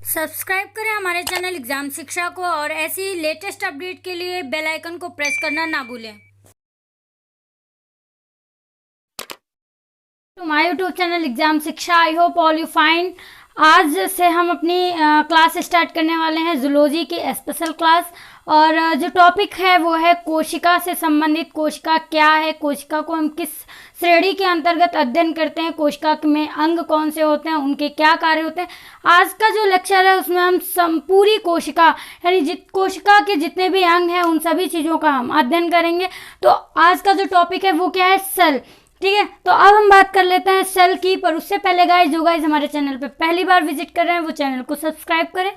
Subscribe करें हमारे channel exam शिक्षा को और ऐसी लेटेस्ट अपडेट के लिए बेल आइकन को प्रेस करना ना भूलें। तो माय यूट्यूब चैनल एग्जाम शिक्षा, I hope all you fine. आज से हम अपनी क्लास स्टार्ट करने वाले हैं जूलॉजी की स्पेशल क्लास। और जो टॉपिक है वो है कोशिका से संबंधित। कोशिका क्या है, कोशिका को हम किस श्रेणी के अंतर्गत अध्ययन करते हैं, कोशिका में अंग कौन से होते हैं, उनके क्या कार्य होते हैं। आज का जो लेक्चर है उसमें हम पूरी कोशिका यानी कोशिका के जितने भी अंग हैं उन सभी चीज़ों का हम अध्ययन करेंगे। तो आज का जो टॉपिक है वो क्या है, सेल। ठीक है, तो अब हम बात कर लेते हैं सेल की। पर उससे पहले गाइस, जो गाइस हमारे चैनल पे पहली बार विजिट कर रहे हैं वो चैनल को सब्सक्राइब करें,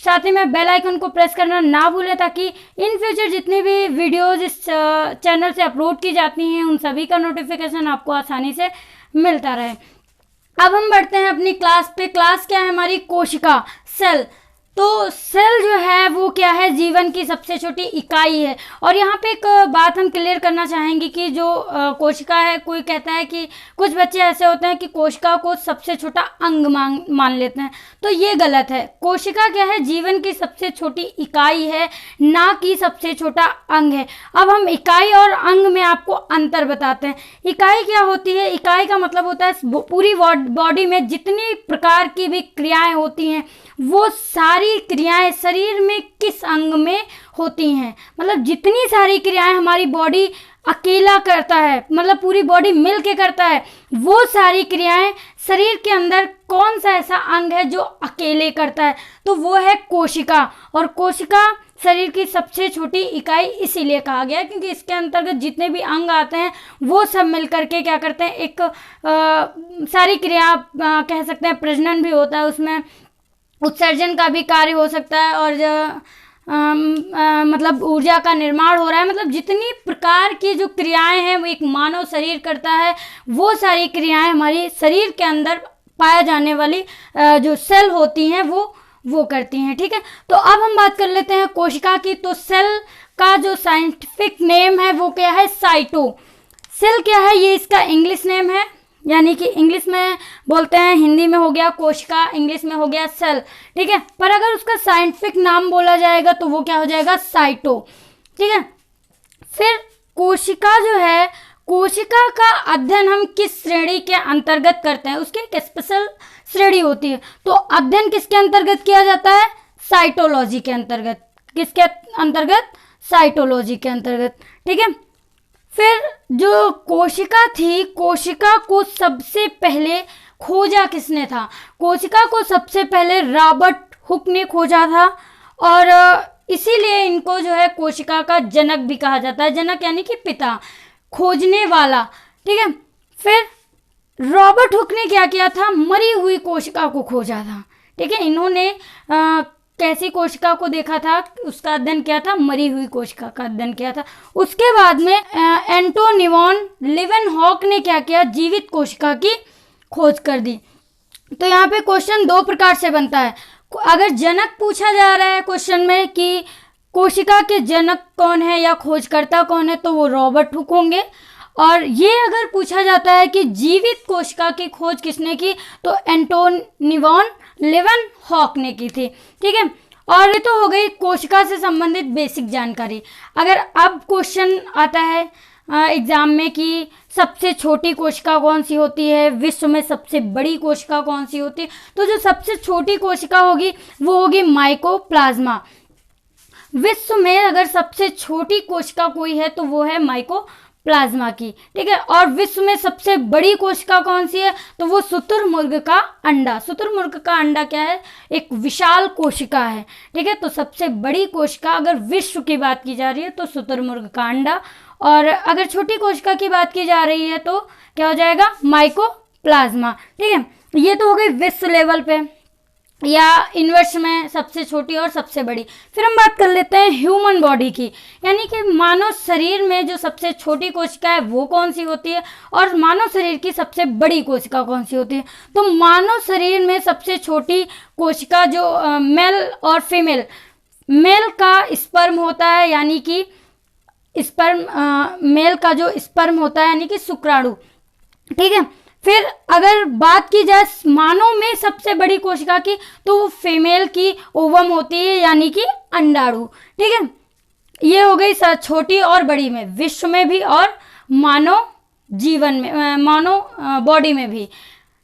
साथ ही में बेल आइकन को प्रेस करना ना भूलें ताकि इन फ्यूचर जितनी भी वीडियोस इस चैनल से अपलोड की जाती हैं उन सभी का नोटिफिकेशन आपको आसानी से मिलता रहे। अब हम बढ़ते हैं अपनी क्लास पे। क्लास क्या है हमारी, कोशिका, सेल। तो सेल जो है वो क्या है, जीवन की सबसे छोटी इकाई है। और यहाँ पे एक बात हम क्लियर करना चाहेंगे कि जो कोशिका है, कोई कहता है कि कुछ बच्चे ऐसे होते हैं कि कोशिका को सबसे छोटा अंग मान लेते हैं, तो ये गलत है। कोशिका क्या है, जीवन की सबसे छोटी इकाई है, ना कि सबसे छोटा अंग है। अब हम इकाई और अंग में आपको अंतर बताते हैं। इकाई क्या होती है, इकाई का मतलब होता है पूरी बॉडी में जितनी प्रकार की भी क्रियाएं होती हैं वो सारी क्रियाएं शरीर में किस अंग में होती हैं। मतलब जितनी सारी क्रियाएं हमारी बॉडी अकेला करता है, मतलब पूरी बॉडी मिल के करता है, वो सारी क्रियाएं शरीर के अंदर कौन सा ऐसा अंग है जो अकेले करता है, तो वो है कोशिका। और कोशिका शरीर की सबसे छोटी इकाई इसीलिए कहा गया क्योंकि इसके अंतर्गत जितने भी अंग आते हैं वो सब मिल करके क्या करते हैं, एक सारी क्रिया कह सकते हैं। प्रजनन भी होता है उसमें, उत्सर्जन का भी कार्य हो सकता है, और मतलब ऊर्जा का निर्माण हो रहा है। मतलब जितनी प्रकार की जो क्रियाएं हैं वो एक मानव शरीर करता है, वो सारी क्रियाएं हमारी शरीर के अंदर पाया जाने वाली जो सेल होती हैं वो करती हैं। ठीक है, तो अब हम बात कर लेते हैं कोशिका की। तो सेल का जो साइंटिफिक नेम है वो क्या है, साइटो। सेल क्या है, ये इसका इंग्लिश नेम है, यानी कि इंग्लिश में बोलते हैं, हिंदी में हो गया कोशिका, इंग्लिश में हो गया सेल। ठीक है, पर अगर उसका साइंटिफिक नाम बोला जाएगा तो वो क्या हो जाएगा, साइटो। ठीक है, फिर कोशिका जो है, कोशिका का अध्ययन हम किस श्रेणी के अंतर्गत करते हैं, उसकी एक स्पेशल श्रेणी होती है। तो अध्ययन किसके अंतर्गत किया जाता है, साइटोलॉजी के अंतर्गत। किसके अंतर्गत, साइटोलॉजी के अंतर्गत। ठीक है, फिर जो कोशिका थी, कोशिका को सबसे पहले खोजा किसने था, कोशिका को सबसे पहले रॉबर्ट हुक ने खोजा था, और इसीलिए इनको जो है कोशिका का जनक भी कहा जाता है। जनक यानी कि पिता, खोजने वाला। ठीक है, फिर रॉबर्ट हुक ने क्या किया था, मरी हुई कोशिका को खोजा था। ठीक है, इन्होंने कैसी कोशिका को देखा था, उसका अध्ययन किया था, मरी हुई कोशिका का अध्ययन किया था। उसके बाद में एंटोनी लिवेनहॉक ने क्या किया, जीवित कोशिका की खोज कर दी। तो यहाँ पे क्वेश्चन दो प्रकार से बनता है। अगर जनक पूछा जा रहा है क्वेश्चन में कि कोशिका के जनक कौन है या खोजकर्ता कौन है, तो वो रॉबर्ट हुक होंगे। और ये अगर पूछा जाता है कि जीवित कोशिका की खोज किसने की, तो एंटोनी लिवेनहॉक ने की थी। ठीक है, और ये तो हो गई कोशिका से संबंधित बेसिक जानकारी। अगर अब क्वेश्चन आता है एग्जाम में कि सबसे छोटी कोशिका कौन सी होती है, विश्व में सबसे बड़ी कोशिका कौन सी होती है, तो जो सबसे छोटी कोशिका होगी वो होगी माइकोप्लाज्मा। विश्व में अगर सबसे छोटी कोशिका कोई है तो वो है माइकोप्लाज्मा की। ठीक है, और विश्व में सबसे बड़ी कोशिका कौन सी है, तो वो शुतुरमुर्ग का अंडा। शुतुरमुर्ग का अंडा क्या है, एक विशाल कोशिका है। ठीक है, तो सबसे बड़ी कोशिका अगर विश्व की बात की जा रही है तो शुतुरमुर्ग का अंडा, और अगर छोटी कोशिका की बात की जा रही है तो क्या हो जाएगा, माइकोप्लाज्मा। ठीक है, ये तो हो गई विश्व लेवल पे या इनवर्स में सबसे छोटी और सबसे बड़ी। फिर हम बात कर लेते हैं ह्यूमन बॉडी की, यानी कि मानव शरीर में जो सबसे छोटी कोशिका है वो कौन सी होती है, और मानव शरीर की सबसे बड़ी कोशिका कौन सी होती है। तो मानव शरीर में सबसे छोटी कोशिका जो मेल और फीमेल, मेल का स्पर्म होता है, यानी कि स्पर्म, मेल का जो स्पर्म होता है यानी कि शुक्राणु। ठीक है, फिर अगर बात की जाए मानव में सबसे बड़ी कोशिका की, तो वो फीमेल की ओवम होती है, यानी कि अंडाणु। ठीक है, ये हो गई छोटी और बड़ी में, विश्व में भी और मानव जीवन में, मानव बॉडी में भी।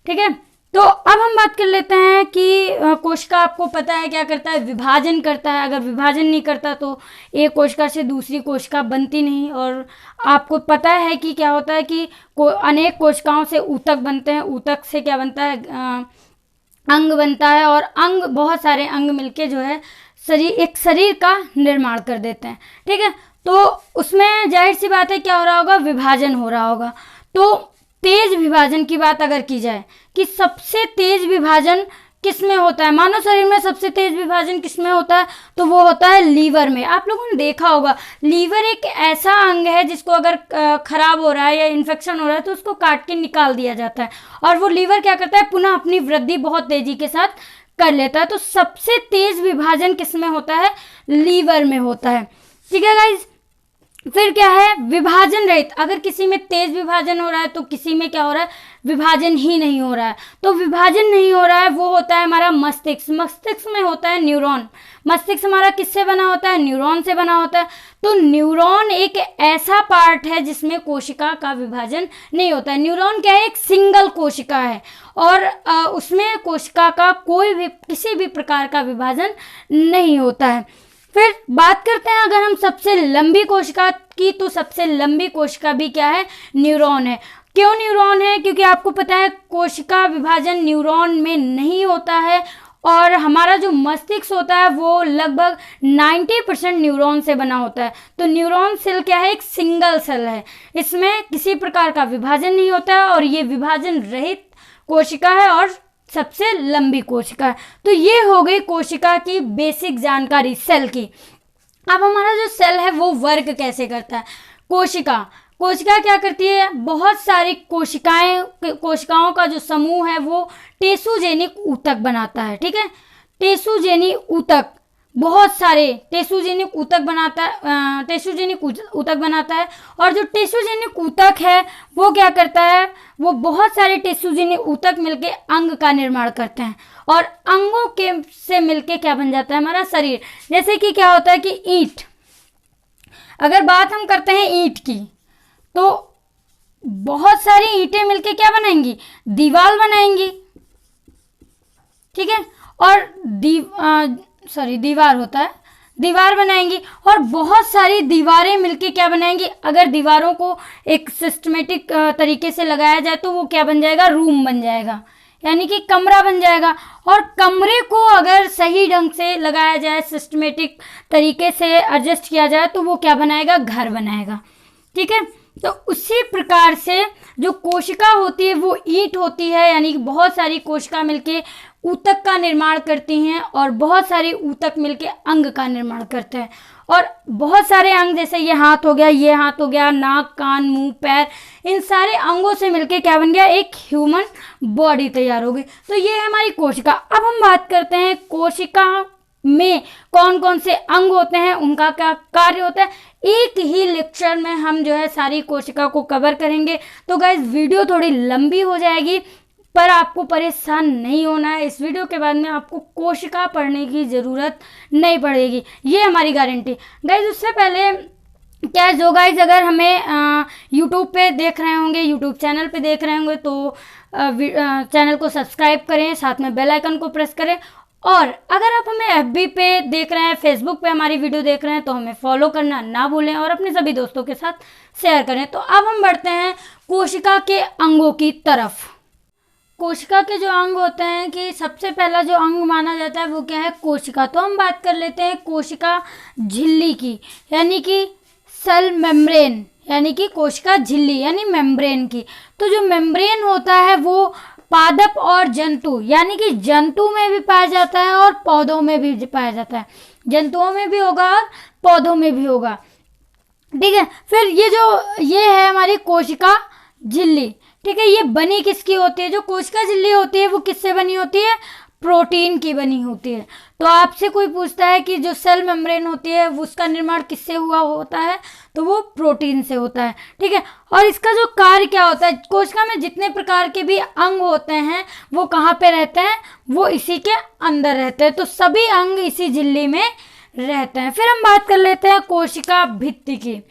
ठीक है, तो अब हम बात कर लेते हैं कि कोशिका आपको पता है क्या करता है, विभाजन करता है। अगर विभाजन नहीं करता तो एक कोशिका से दूसरी कोशिका बनती नहीं। और आपको पता है कि क्या होता है कि अनेक कोशिकाओं से ऊतक बनते हैं, ऊतक से क्या बनता है, अंग बनता है, और अंग, बहुत सारे अंग मिलके जो है एक शरीर का निर्माण कर देते हैं। ठीक है, तो उसमें जाहिर सी बात है क्या हो रहा होगा, विभाजन हो रहा होगा। तो तेज विभाजन की बात अगर की जाए कि सबसे तेज विभाजन किस में होता है, मानव शरीर में सबसे तेज विभाजन किस में होता है, तो वो होता है लीवर में। आप लोगों ने देखा होगा, लीवर एक ऐसा अंग है जिसको अगर खराब हो रहा है या इन्फेक्शन हो रहा है तो उसको काट के निकाल दिया जाता है, और वो लीवर क्या करता है, पुनः अपनी वृद्धि बहुत तेजी के साथ कर लेता है। तो सबसे तेज विभाजन किस में होता है, लीवर में होता है। ठीक है गाइज, फिर क्या है, विभाजन रहित। अगर किसी में तेज विभाजन हो रहा है तो किसी में क्या हो रहा है, विभाजन ही नहीं हो रहा है। तो विभाजन नहीं हो रहा है वो होता है हमारा मस्तिष्क। मस्तिष्क में होता है न्यूरॉन। मस्तिष्क हमारा किससे बना होता है, न्यूरॉन से बना होता है। तो न्यूरॉन एक ऐसा पार्ट है जिसमें कोशिका का विभाजन नहीं होता है। न्यूरॉन क्या है, एक सिंगल कोशिका है, और उसमें कोशिका का कोई भी किसी भी प्रकार का विभाजन नहीं होता है। फिर बात करते हैं अगर हम सबसे लंबी कोशिका की, तो सबसे लंबी कोशिका भी क्या है, न्यूरॉन है। क्यों न्यूरॉन है, क्योंकि आपको पता है कोशिका विभाजन न्यूरॉन में नहीं होता है, और हमारा जो मस्तिष्क होता है वो लगभग 90% न्यूरॉन से बना होता है। तो न्यूरॉन सेल क्या है, एक सिंगल सेल है, इसमें किसी प्रकार का विभाजन नहीं होता है, और ये विभाजन रहित कोशिका है और सबसे लंबी कोशिका है। तो ये हो गई कोशिका की बेसिक जानकारी सेल की। अब हमारा जो सेल है वो वर्क कैसे करता है, कोशिका क्या करती है, बहुत सारी कोशिकाओं का जो समूह है वो टेसुजेनिक ऊतक बनाता है। ठीक है, टेसुजेनिक ऊतक, बहुत सारे टेसुजेनिक ऊतक बनाता है। और जो टेसुजेनिक ऊतक है वो क्या करता है, वो बहुत सारे टेसुजेनिक ऊतक मिलके अंग का निर्माण करते हैं, और अंगों के से मिलके क्या बन जाता है, हमारा शरीर। जैसे कि क्या होता है कि ईंट, अगर बात हम करते हैं ईंट की, तो बहुत सारी ईंटें मिलके क्या बनाएंगी, दीवार बनाएंगी। ठीक है, और दीवार होता है, दीवार बनाएंगी, और बहुत सारी दीवारें मिलके क्या बनाएंगी, अगर दीवारों को एक सिस्टमेटिक तरीके से लगाया जाए तो वो क्या बन जाएगा, रूम बन जाएगा, यानी कि कमरा बन जाएगा। और कमरे को अगर सही ढंग से लगाया जाए, सिस्टमेटिक तरीके से एडजस्ट किया जाए तो वो क्या बनाएगा, घर बनाएगा। ठीक है, तो उसी प्रकार से जो कोशिका होती है वो ईंट होती है, यानी कि बहुत सारी कोशिका मिलके ऊतक का निर्माण करती हैं, और बहुत सारे ऊतक मिलके अंग का निर्माण करते हैं। और बहुत सारे अंग, जैसे ये हाथ हो गया, ये हाथ हो गया, नाक, कान, मुंह, पैर, इन सारे अंगों से मिलके क्या बन गया, एक ह्यूमन बॉडी तैयार हो गई। तो ये है हमारी कोशिका। अब हम बात करते हैं कोशिका में कौन कौन से अंग होते हैं, उनका क्या कार्य होता है। एक ही लेक्चर में हम जो है सारी कोशिका को कवर करेंगे। तो गाइस वीडियो थोड़ी लंबी हो जाएगी, पर आपको परेशान नहीं होना है। इस वीडियो के बाद में आपको कोशिका पढ़ने की ज़रूरत नहीं पड़ेगी, ये हमारी गारंटी। गाइस उससे पहले क्या है, जो गाइस अगर हमें यूट्यूब पे देख रहे होंगे, यूट्यूब चैनल पे देख रहे होंगे, तो चैनल को सब्सक्राइब करें, साथ में बेल आइकन को प्रेस करें। और अगर आप हमें FB पे देख रहे हैं, फेसबुक पे हमारी वीडियो देख रहे हैं, तो हमें फॉलो करना ना भूलें और अपने सभी दोस्तों के साथ शेयर करें। तो अब हम बढ़ते हैं कोशिका के अंगों की तरफ। कोशिका के जो अंग होते हैं, कि सबसे पहला जो अंग माना जाता है वो क्या है, कोशिका। तो हम बात कर लेते हैं कोशिका झिल्ली की, यानी कि सेल मेम्ब्रेन, यानी कि कोशिका झिल्ली यानी मेम्ब्रेन की। तो जो मेम्ब्रेन होता है वो पादप और जंतु, यानी कि जंतु में भी पाया जाता है और पौधों में भी पाया जाता है। जंतुओं में भी होगा और पौधों में भी होगा। ठीक है, फिर ये है हमारी कोशिका झिल्ली। ठीक है, ये बनी किसकी होती है, जो कोशिका झिल्ली होती है वो किससे बनी होती है, प्रोटीन की बनी होती है। तो आपसे कोई पूछता है कि जो सेल मेम्ब्रेन होती है उसका निर्माण किससे हुआ होता है, तो वो प्रोटीन से होता है, ठीक है। और इसका जो कार्य क्या होता है, कोशिका में जितने प्रकार के भी अंग होते हैं वो कहाँ पे रहते हैं, वो इसी के अंदर रहते हैं। तो सभी अंग इसी झिल्ली में रहते हैं। फिर हम बात कर लेते हैं कोशिका भित्ति की।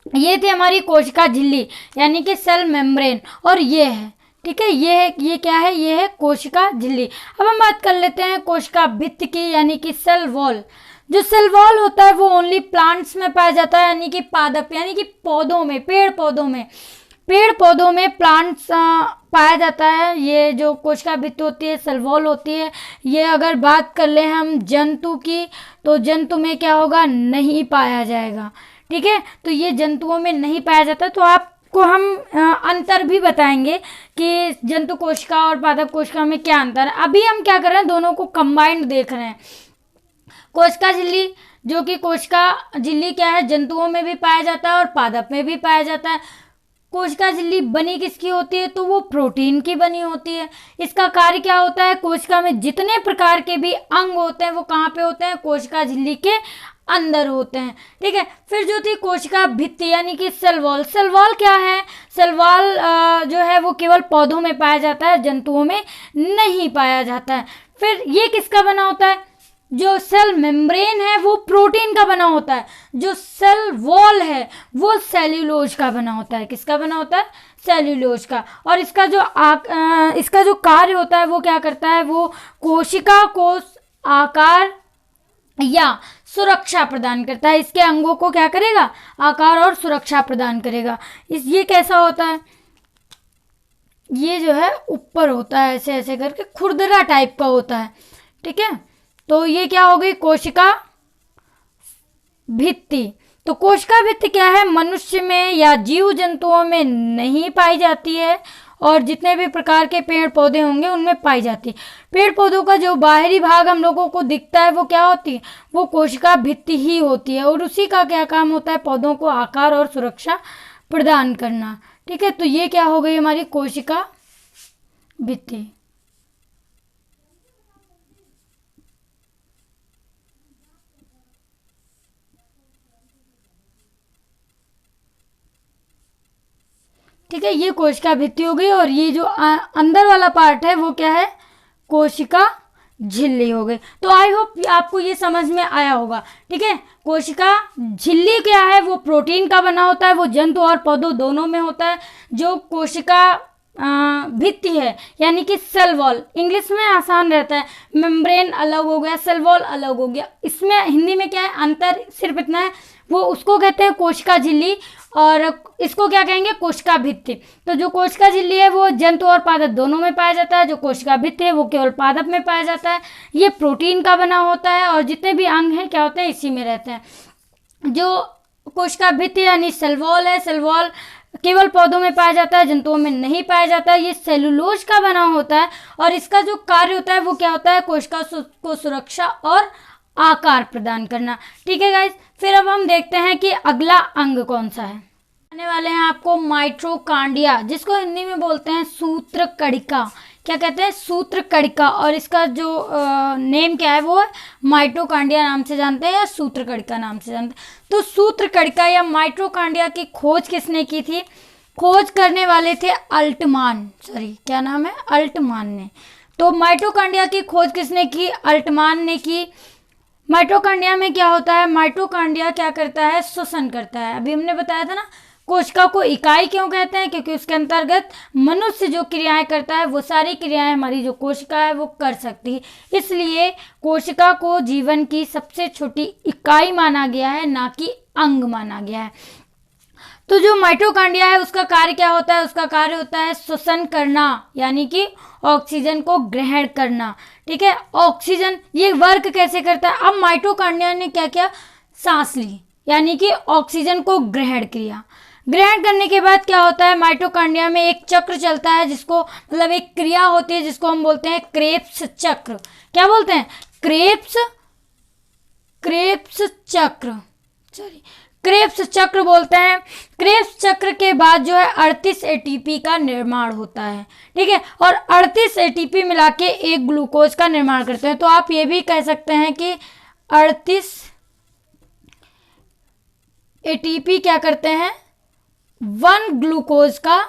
ये थी हमारी कोशिका झिल्ली यानी कि सेल मेम्ब्रेन, और ये है, ठीक है, ये क्या है, ये है कोशिका झिल्ली। अब हम बात कर लेते हैं कोशिका भित्ति की यानी कि सेल वॉल। जो सेल वॉल होता है वो ओनली प्लांट्स में पाया जाता है, यानी कि पादप यानी कि पौधों में, पेड़ पौधों में प्लांट्स पाया जाता है। ये जो कोशिका भित्ति होती है, सेल वॉल होती है, ये अगर बात कर ले हम जंतु की, तो जंतु में क्या होगा, नहीं पाया जाएगा, ठीक है। तो ये जंतुओं में नहीं पाया जाता। तो आपको हम अंतर भी बताएंगे कि जंतु कोशिका और पादप कोशिका में क्या अंतर है। अभी हम क्या कर रहे हैं, दोनों को कंबाइंड देख रहे हैं। कोशिका झिल्ली, जो कि कोशिका झिल्ली क्या है, जंतुओं में भी पाया जाता है और पादप में भी पाया जाता है। कोशिका झिल्ली बनी किसकी होती है, तो वो प्रोटीन की बनी होती है। इसका कार्य क्या होता है, कोशिका में जितने प्रकार के भी अंग होते हैं वो कहाँ पे होते हैं, कोशिका झिल्ली के अंदर होते हैं, ठीक है। फिर जो थी कोशिका भित्ति यानी कि सेल वॉल। सेल वॉल क्या है, सेल वॉल जो है वो केवल पौधों में पाया जाता है, जंतुओं में नहीं पाया जाता है। फिर ये किसका बना होता है, जो सेल मेम्ब्रेन है वो प्रोटीन का बना होता है, जो सेल वॉल है वो सेल्यूलोज का बना होता है। किसका बना होता है, सेल्यूलोज का। और इसका जो कार्य होता है वो क्या करता है, वो कोशिका को आकार या सुरक्षा प्रदान करता है। इसके अंगों को क्या करेगा, आकार और सुरक्षा प्रदान करेगा। ये कैसा होता है, ये जो है ऊपर होता है, ऐसे ऐसे करके खुरदरा टाइप का होता है, ठीक है। तो ये क्या हो गई, कोशिका भित्ति। तो कोशिका भित्ति क्या है, मनुष्य में या जीव जंतुओं में नहीं पाई जाती है, और जितने भी प्रकार के पेड़ पौधे होंगे उनमें पाई जाती है। पेड़ पौधों का जो बाहरी भाग हम लोगों को दिखता है वो क्या होती है, वो कोशिका भित्ति ही होती है, और उसी का क्या काम होता है, पौधों को आकार और सुरक्षा प्रदान करना, ठीक है। तो ये क्या हो गई हमारी कोशिका भित्ति। ठीक है, ये कोशिका भित्ति हो गई, और ये जो अंदर वाला पार्ट है वो क्या है, कोशिका झिल्ली हो गई। तो आई होप आपको ये समझ में आया होगा, ठीक है। कोशिका झिल्ली क्या है, वो प्रोटीन का बना होता है, वो जंतु और पौधों दोनों में होता है। जो कोशिका भित्ति है यानी कि सेल वॉल, इंग्लिश में आसान रहता है, मेम्ब्रेन अलग हो गया, सेल वॉल अलग हो गया। इसमें हिंदी में क्या है, अंतर सिर्फ इतना है, वो उसको कहते हैं कोशिका झिल्ली और इसको क्या कहेंगे, कोशिका भित्ति। तो जो कोशिका झिल्ली है वो जंतु और पादप दोनों में पाया जाता है, जो कोशिका भित्ति है वो केवल पादप में पाया जाता है। ये प्रोटीन का बना होता है, और जितने भी अंग हैं क्या होते हैं, इसी में रहते हैं। जो कोशिका भित्ति यानी सेल वॉल है, सेल वॉल केवल पौधों में पाया जाता है, जंतुओं में नहीं पाया जाता है। ये सेलुलोज का बना होता है, और इसका जो कार्य होता है वो क्या होता है, कोशिका को सुरक्षा और आकार प्रदान करना, ठीक है गाइस। फिर अब हम देखते हैं कि अगला अंग कौन सा है। आने वाले हैं आपको माइटोकांड्रिया, जिसको हिंदी में बोलते हैं सूत्र कणिका। क्या कहते हैं, सूत्र कणिका। और इसका जो नेम क्या है वो है माइटोकांड्रिया नाम से जानते हैं या सूत्र कणिका नाम से जानते हैं। तो सूत्र कणिका या माइटोकांड्रिया की खोज किसने की थी, खोज करने वाले थे अल्टमान, क्या नाम है, अल्टमान ने। तो माइटोकांड्रिया की खोज किसने की, अल्टमान ने की। माइटोकांड्रिया में क्या होता है, माइटोकांड्रिया क्या करता है, श्वसन करता है। अभी हमने बताया था ना, कोशिका को इकाई क्यों कहते हैं, क्योंकि उसके अंतर्गत मनुष्य जो क्रियाएं करता है वो सारी क्रियाएं हमारी जो कोशिका है वो कर सकती है। इसलिए कोशिका को जीवन की सबसे छोटी इकाई माना गया है, ना कि अंग माना गया है। तो जो माइटोकांड्रिया है उसका कार्य क्या होता है, उसका कार्य होता है श्वसन करना, यानी कि ऑक्सीजन को ग्रहण करना, ठीक है। ऑक्सीजन ये वर्क कैसे करता है, अब माइटोकांड्रिया ने क्या किया, सांस ली, यानी कि ऑक्सीजन को ग्रहण किया। ग्रहण करने के बाद क्या होता है, माइटोकांड्रिया में एक चक्र चलता है, जिसको मतलब एक क्रिया होती है जिसको हम बोलते हैं क्रेब्स चक्र। क्या बोलते हैं, क्रेब्स चक्र, क्रेब्स चक्र बोलते हैं। क्रेब्स चक्र के बाद जो है 38 एटीपी का निर्माण होता है, ठीक है, और 38 एटीपी मिला के एक ग्लूकोज का निर्माण करते हैं। तो आप ये भी कह सकते हैं कि 38 एटीपी क्या करते हैं, 1 ग्लूकोज का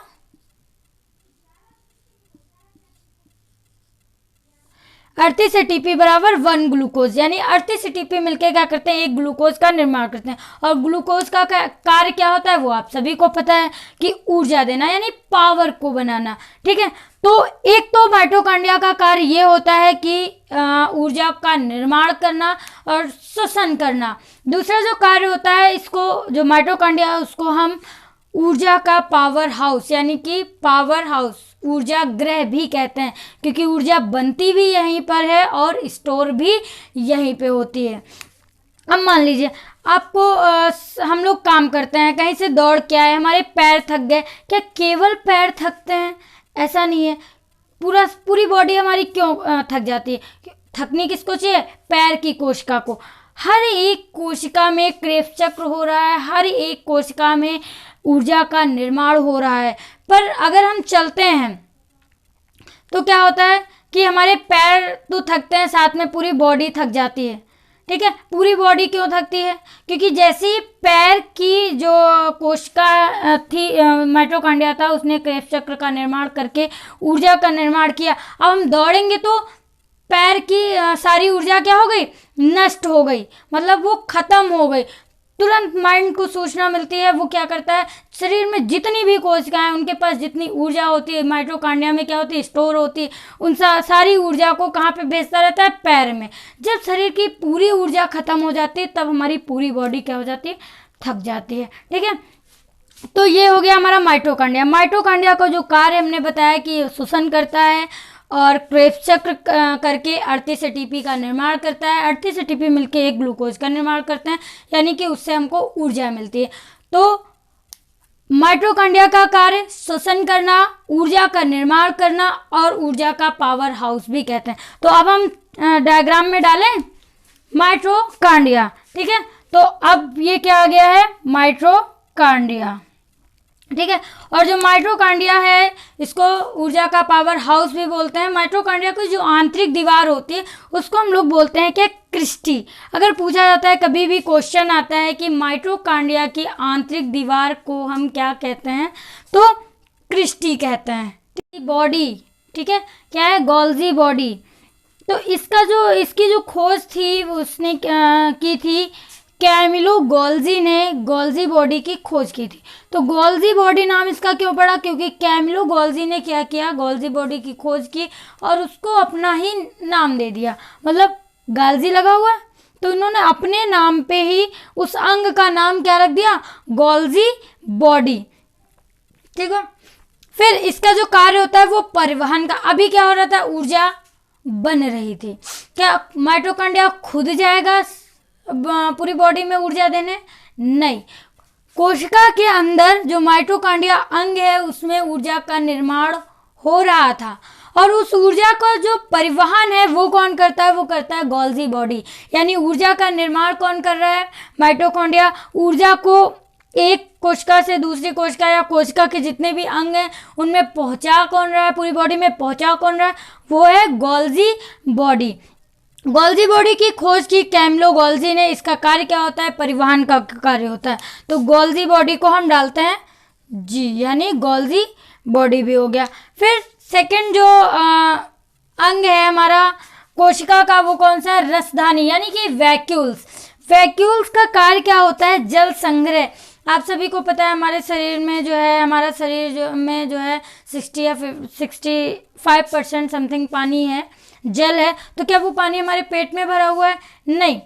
38 एटीपी बराबर 1 ग्लूकोज, यानी 38 एटीपी मिलके क्या करते हैं, एक ग्लूकोज का निर्माण करते हैं। और ग्लूकोज का कार्य क्या होता है वो आप सभी को पता है कि ऊर्जा देना, यानी पावर को बनाना, ठीक है। तो एक तो माइटोकॉन्ड्रिया का कार्य ये होता है कि ऊर्जा का निर्माण करना और श्वसन करना। दूसरा जो कार्य होता है, इसको जो माइटोकॉन्ड्रिया है उसको हम ऊर्जा का पावर हाउस यानी कि पावर हाउस, ऊर्जा गृह भी कहते हैं, क्योंकि ऊर्जा बनती भी यहीं पर है और स्टोर भी यहीं पे होती है। अब मान लीजिए आपको हम लोग काम करते हैं, कहीं से दौड़ के आए, हमारे पैर थक गए, क्या केवल पैर थकते हैं? ऐसा नहीं है, पूरी बॉडी हमारी क्यों थक जाती है? थकनी किसको चाहिए? पैर की कोशिका को। हर एक कोशिका में क्रेब्स चक्र हो रहा है, हर एक कोशिका में ऊर्जा का निर्माण हो रहा है। पर अगर हम चलते हैं तो क्या होता है कि हमारे पैर तो थकते हैं, साथ में पूरी बॉडी थक जाती है, ठीक है। पूरी बॉडी क्यों थकती है? क्योंकि जैसे ही पैर की जो कोशिका थी, माइटोकॉन्ड्रिया था, उसने क्रेब्स चक्र का निर्माण करके ऊर्जा का निर्माण किया। अब हम दौड़ेंगे तो पैर की सारी ऊर्जा क्या हो गई? नष्ट हो गई, मतलब वो खत्म हो गई। तुरंत माइंड को सूचना मिलती है, वो क्या करता है, शरीर में जितनी भी कोशिकाएं हैं उनके पास जितनी ऊर्जा होती है, माइटोकॉन्ड्रिया में क्या होती है, स्टोर होती है, उन सारी ऊर्जा को कहाँ पे भेजता रहता है? पैर में। जब शरीर की पूरी ऊर्जा खत्म हो जाती है तब हमारी पूरी बॉडी क्या हो जाती है? थक जाती है, ठीक है। तो ये हो गया हमारा माइटोकॉन्ड्रिया। माइटोकॉन्ड्रिया का जो कार्य हमने बताया कि श्वसन करता है और क्रेब्स चक्र करके 38 एटीपी का निर्माण करता है। 38 एटीपी मिलके एक ग्लूकोज का निर्माण करते हैं, यानी कि उससे हमको ऊर्जा मिलती है। तो माइटोकॉन्ड्रिया का कार्य श्वसन करना, ऊर्जा का निर्माण करना और ऊर्जा का पावर हाउस भी कहते हैं। तो अब हम डायग्राम में डालें माइटोकॉन्ड्रिया, ठीक है। तो अब ये क्या आ गया है? माइटोकॉन्ड्रिया, ठीक है। और जो माइटोकॉन्ड्रिया है इसको ऊर्जा का पावर हाउस भी बोलते हैं। माइटोकॉन्ड्रिया की जो आंतरिक दीवार होती है उसको हम लोग बोलते हैं कि क्रिस्टी। अगर पूछा जाता है, कभी भी क्वेश्चन आता है कि माइटोकॉन्ड्रिया की आंतरिक दीवार को हम क्या कहते हैं, तो क्रिस्टी कहते हैं। बॉडी, ठीक है, क्या है? Golgi body. तो इसकी जो खोज थी उसने की थी कैमिलो गोल्जी ने, गोल्जी बॉडी की खोज की थी। तो गोल्जी बॉडी नाम इसका क्यों पड़ा? क्योंकि कैमिलो गोल्जी ने क्या किया, गोल्जी बॉडी की खोज की और उसको अपना ही नाम दे दिया, मतलब गाल्जी लगा हुआ तो इन्होंने अपने नाम पे ही उस अंग का नाम क्या रख दिया? गोल्जी बॉडी, ठीक है। फिर इसका जो कार्य होता है वो परिवहन का। अभी क्या हो रहा था? ऊर्जा बन रही थी। क्या माइटोकॉन्ड्रिया खुद जाएगा पूरी बॉडी में ऊर्जा देने? नहीं, कोशिका के अंदर जो माइटोकॉन्ड्रिया अंग है उसमें ऊर्जा का निर्माण हो रहा था और उस ऊर्जा का जो परिवहन है वो कौन करता है? वो करता है गोल्जी बॉडी। यानी ऊर्जा का निर्माण कौन कर रहा है? माइटोकॉन्ड्रिया। ऊर्जा को एक कोशिका से दूसरी कोशिका या कोशिका के जितने भी अंग हैं उनमें पहुंचा कौन रहा है? पूरी बॉडी में पहुंचा कौन रहा है? वो है गोल्जी बॉडी। गोल्जी बॉडी की खोज की कैमिलो गोल्जी ने। इसका कार्य क्या होता है? परिवहन का कार्य होता है। तो गोल्जी बॉडी को हम डालते हैं जी, यानी गोल्जी बॉडी भी हो गया। फिर सेकंड जो अंग है हमारा कोशिका का वो कौन सा है? रसधानी, यानी कि वैक्यूल्स। वैक्यूल्स का कार्य क्या होता है? जल संग्रह। आप सभी को पता है हमारे शरीर में जो है, हमारा शरीर में जो है 60 या 65% समथिंग पानी है, जल है। तो क्या वो पानी हमारे पेट में भरा हुआ है? नहीं।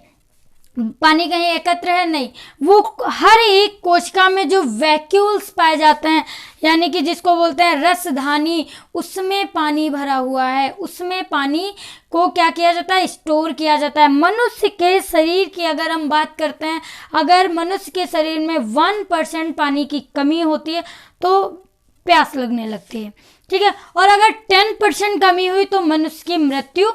पानी कहीं एकत्र है? नहीं। वो हर एक कोशिका में जो वैक्यूल्स पाए जाते हैं, यानी कि जिसको बोलते हैं रसधानी, उसमें पानी भरा हुआ है। उसमें पानी को क्या किया जाता है? स्टोर किया जाता है। मनुष्य के शरीर की अगर हम बात करते हैं, अगर मनुष्य के शरीर में 1% पानी की कमी होती है तो प्यास लगने लगती है, ठीक है। और अगर 10% कमी हुई तो मनुष्य की मृत्यु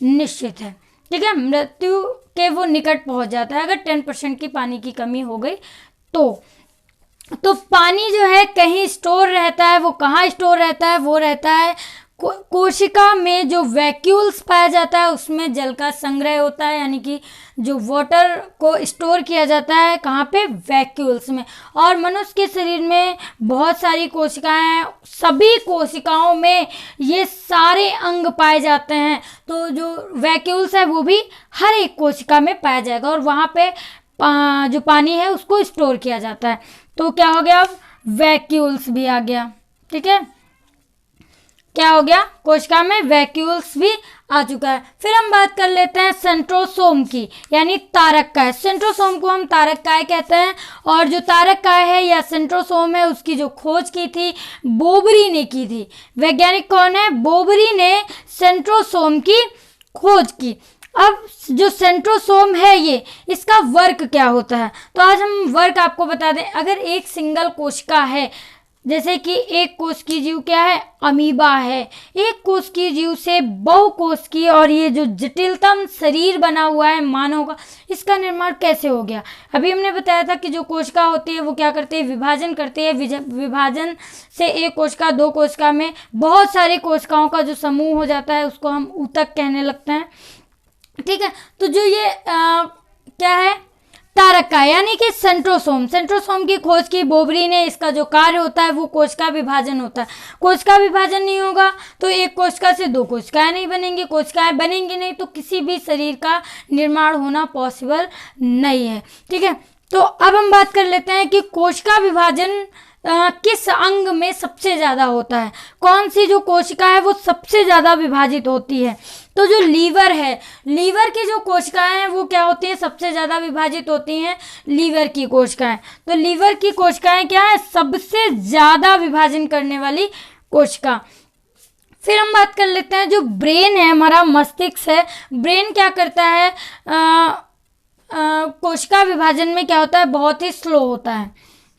निश्चित है, ठीक है। मृत्यु के वो निकट पहुंच जाता है अगर 10% की पानी की कमी हो गई तो पानी जो है कहीं स्टोर रहता है, वो कहाँ स्टोर रहता है, वो रहता है कोशिका में जो वैक्यूल्स पाया जाता है उसमें जल का संग्रह होता है, यानी कि जो वाटर को स्टोर किया जाता है कहाँ पे, वैक्यूल्स में। और मनुष्य के शरीर में बहुत सारी कोशिकाएं हैं, सभी कोशिकाओं में ये सारे अंग पाए जाते हैं। तो जो वैक्यूल्स है वो भी हर एक कोशिका में पाया जाएगा और वहाँ पे जो पानी है उसको स्टोर किया जाता है। तो क्या हो गया, अब वैक्यूल्स भी आ गया। ठीक है, क्या हो गया, कोशिका में वैक्यूल्स भी आ चुका है। फिर हम बात कर लेते हैं सेंट्रोसोम की, यानी तारक काय। सेंट्रोसोम को हम तारक काय कहते हैं और जो तारक काय है या सेंट्रोसोम है उसकी जो खोज की थी बोबरी ने की थी। वैज्ञानिक कौन है, बोबरी ने सेंट्रोसोम की खोज की। अब जो सेंट्रोसोम है ये, इसका वर्क क्या होता है, तो आज हम वर्क आपको बता दें। अगर एक सिंगल कोशिका है, जैसे कि एक कोश की जीव क्या है, अमीबा है, एक कोश की जीव से बहुकोश की और ये जो जटिलतम शरीर बना हुआ है मानव का, इसका निर्माण कैसे हो गया। अभी हमने बताया था कि जो कोशिका होती है वो क्या करती है, विभाजन करती है। विभाजन से एक कोशिका दो कोशिका में बहुत सारी कोशिकाओं का जो समूह हो जाता है उसको हम ऊतक कहने लगते हैं। ठीक है, तो जो ये क्या है, तारक काय यानी कि सेंट्रोसोम की खोज की बोबरी ने। इसका जो कार्य होता है वो कोशिका विभाजन होता है। कोशिका विभाजन नहीं होगा तो एक कोशिका से दो कोशिकाएं नहीं बनेंगी, कोशिकाएं बनेंगी नहीं तो किसी भी शरीर का निर्माण होना पॉसिबल नहीं है। ठीक है, तो अब हम बात कर लेते हैं कि कोशिका विभाजन किस अंग में सबसे ज़्यादा होता है, कौन सी जो कोशिका है वो सबसे ज़्यादा विभाजित होती है। तो जो लीवर है, लीवर की जो कोशिकाएं हैं वो क्या होती हैं, सबसे ज़्यादा विभाजित होती हैं लीवर की कोशिकाएं। तो लीवर की कोशिकाएं क्या है, सबसे ज़्यादा विभाजन करने वाली कोशिका। फिर हम बात कर लेते हैं जो ब्रेन है, हमारा मस्तिष्क है, ब्रेन क्या करता है, कोशिका विभाजन में क्या होता है, बहुत ही स्लो होता है।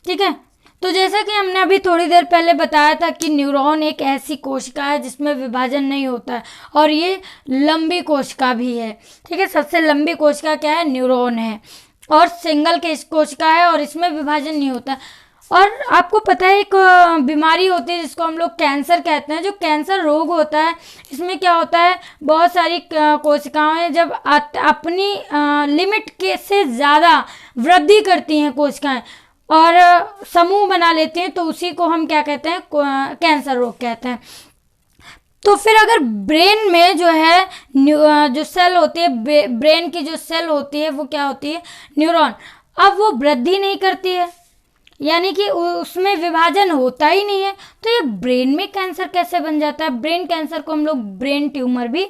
ठीक है, तो जैसा कि हमने अभी थोड़ी देर पहले बताया था कि न्यूरॉन एक ऐसी कोशिका है जिसमें विभाजन नहीं होता है और ये लंबी कोशिका भी है। ठीक है, सबसे लंबी कोशिका क्या है, न्यूरॉन है और सिंगल कोशिका है और इसमें विभाजन नहीं होता। और आपको पता है एक बीमारी होती है जिसको हम लोग कैंसर कहते हैं। जो कैंसर रोग होता है इसमें क्या होता है, बहुत सारी कोशिकाएं जब अपनी लिमिट के से ज़्यादा वृद्धि करती हैं कोशिकाएं और समूह बना लेते हैं तो उसी को हम क्या कहते हैं, कैंसर रोग कहते हैं। तो फिर अगर ब्रेन में जो है जो सेल होती है, ब्रेन की जो सेल होती है वो क्या होती है, न्यूरॉन, अब वो वृद्धि नहीं करती है, यानी कि उसमें विभाजन होता ही नहीं है, तो ये ब्रेन में कैंसर कैसे बन जाता है। ब्रेन कैंसर को हम लोग ब्रेन ट्यूमर भी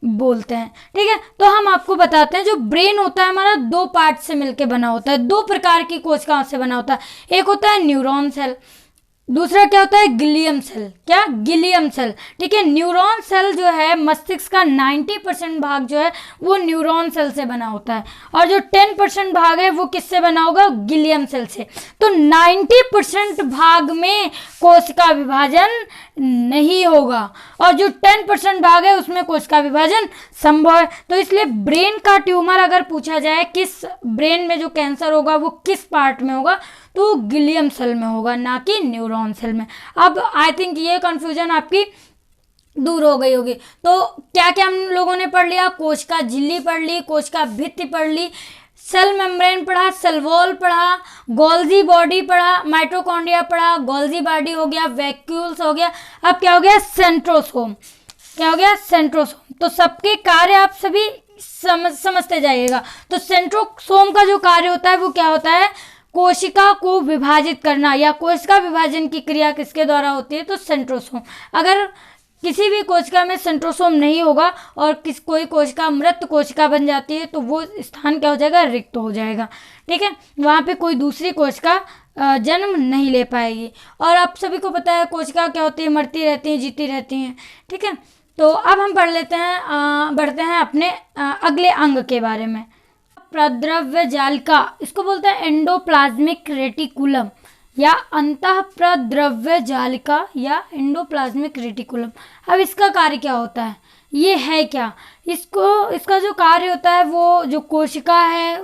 बोलते हैं। ठीक है, तो हम आपको बताते हैं जो ब्रेन होता है हमारा दो पार्ट से मिलकर बना होता है, दो प्रकार की कोशिकाओं से बना होता है। एक होता है न्यूरॉन सेल, दूसरा क्या होता है, गिलियम सेल। क्या, गिलियम सेल। ठीक है, न्यूरॉन सेल जो है मस्तिष्क का 90% भाग जो है वो न्यूरॉन सेल से बना होता है और जो 10% भाग है वो किससे बना होगा, गिलियम सेल से। तो 90% भाग में कोशिका विभाजन नहीं होगा और जो 10% भाग है उसमें कोशिका विभाजन संभव है। तो इसलिए ब्रेन का ट्यूमर अगर पूछा जाए किस ब्रेन में जो कैंसर होगा वो किस पार्ट में होगा, तो गिलियम सेल में होगा, ना कि न्यूरॉन सेल में। अब आई थिंक ये कंफ्यूजन आपकी दूर हो गई होगी। तो क्या क्या हम लोगों ने पढ़ लिया, कोशिका झिल्ली पढ़ ली, कोशिका भित्ति पढ़ ली, सेल मेम्ब्रेन पढ़ा, सेल वॉल पढ़ा, गोल्जी बॉडी पढ़ा, माइटोकॉन्ड्रिया पढ़ा, गोल्जी बॉडी हो गया, वैक्यूल्स हो गया। अब क्या हो गया, सेंट्रोसोम। क्या हो गया, सेंट्रोसोम। तो सबके कार्य आप सभी समझते जाइएगा। तो सेंट्रोसोम का जो कार्य होता है वो क्या होता है, कोशिका को विभाजित करना, या कोशिका विभाजन की क्रिया किसके द्वारा होती है, तो सेंट्रोसोम। अगर किसी भी कोशिका में सेंट्रोसोम नहीं होगा और कोई कोशिका मृत कोशिका बन जाती है तो वो स्थान क्या हो जाएगा, रिक्त हो जाएगा। ठीक है, वहाँ पे कोई दूसरी कोशिका जन्म नहीं ले पाएगी। और आप सभी को पता है कोशिका क्या होती है, मरती रहती हैं, जीती रहती हैं। ठीक है, तो अब हम बढ़ते हैं अपने अगले अंग के बारे में। प्रद्रव्य जालिका, इसको बोलते हैं एंडोप्लाज्मिक रेटिकुलम या अंतः प्रद्रव्य जालिका या एंडोप्लाज्मिक रेटिकुलम। अब इसका कार्य क्या होता है, ये है क्या, इसका जो कार्य होता है वो जो कोशिका है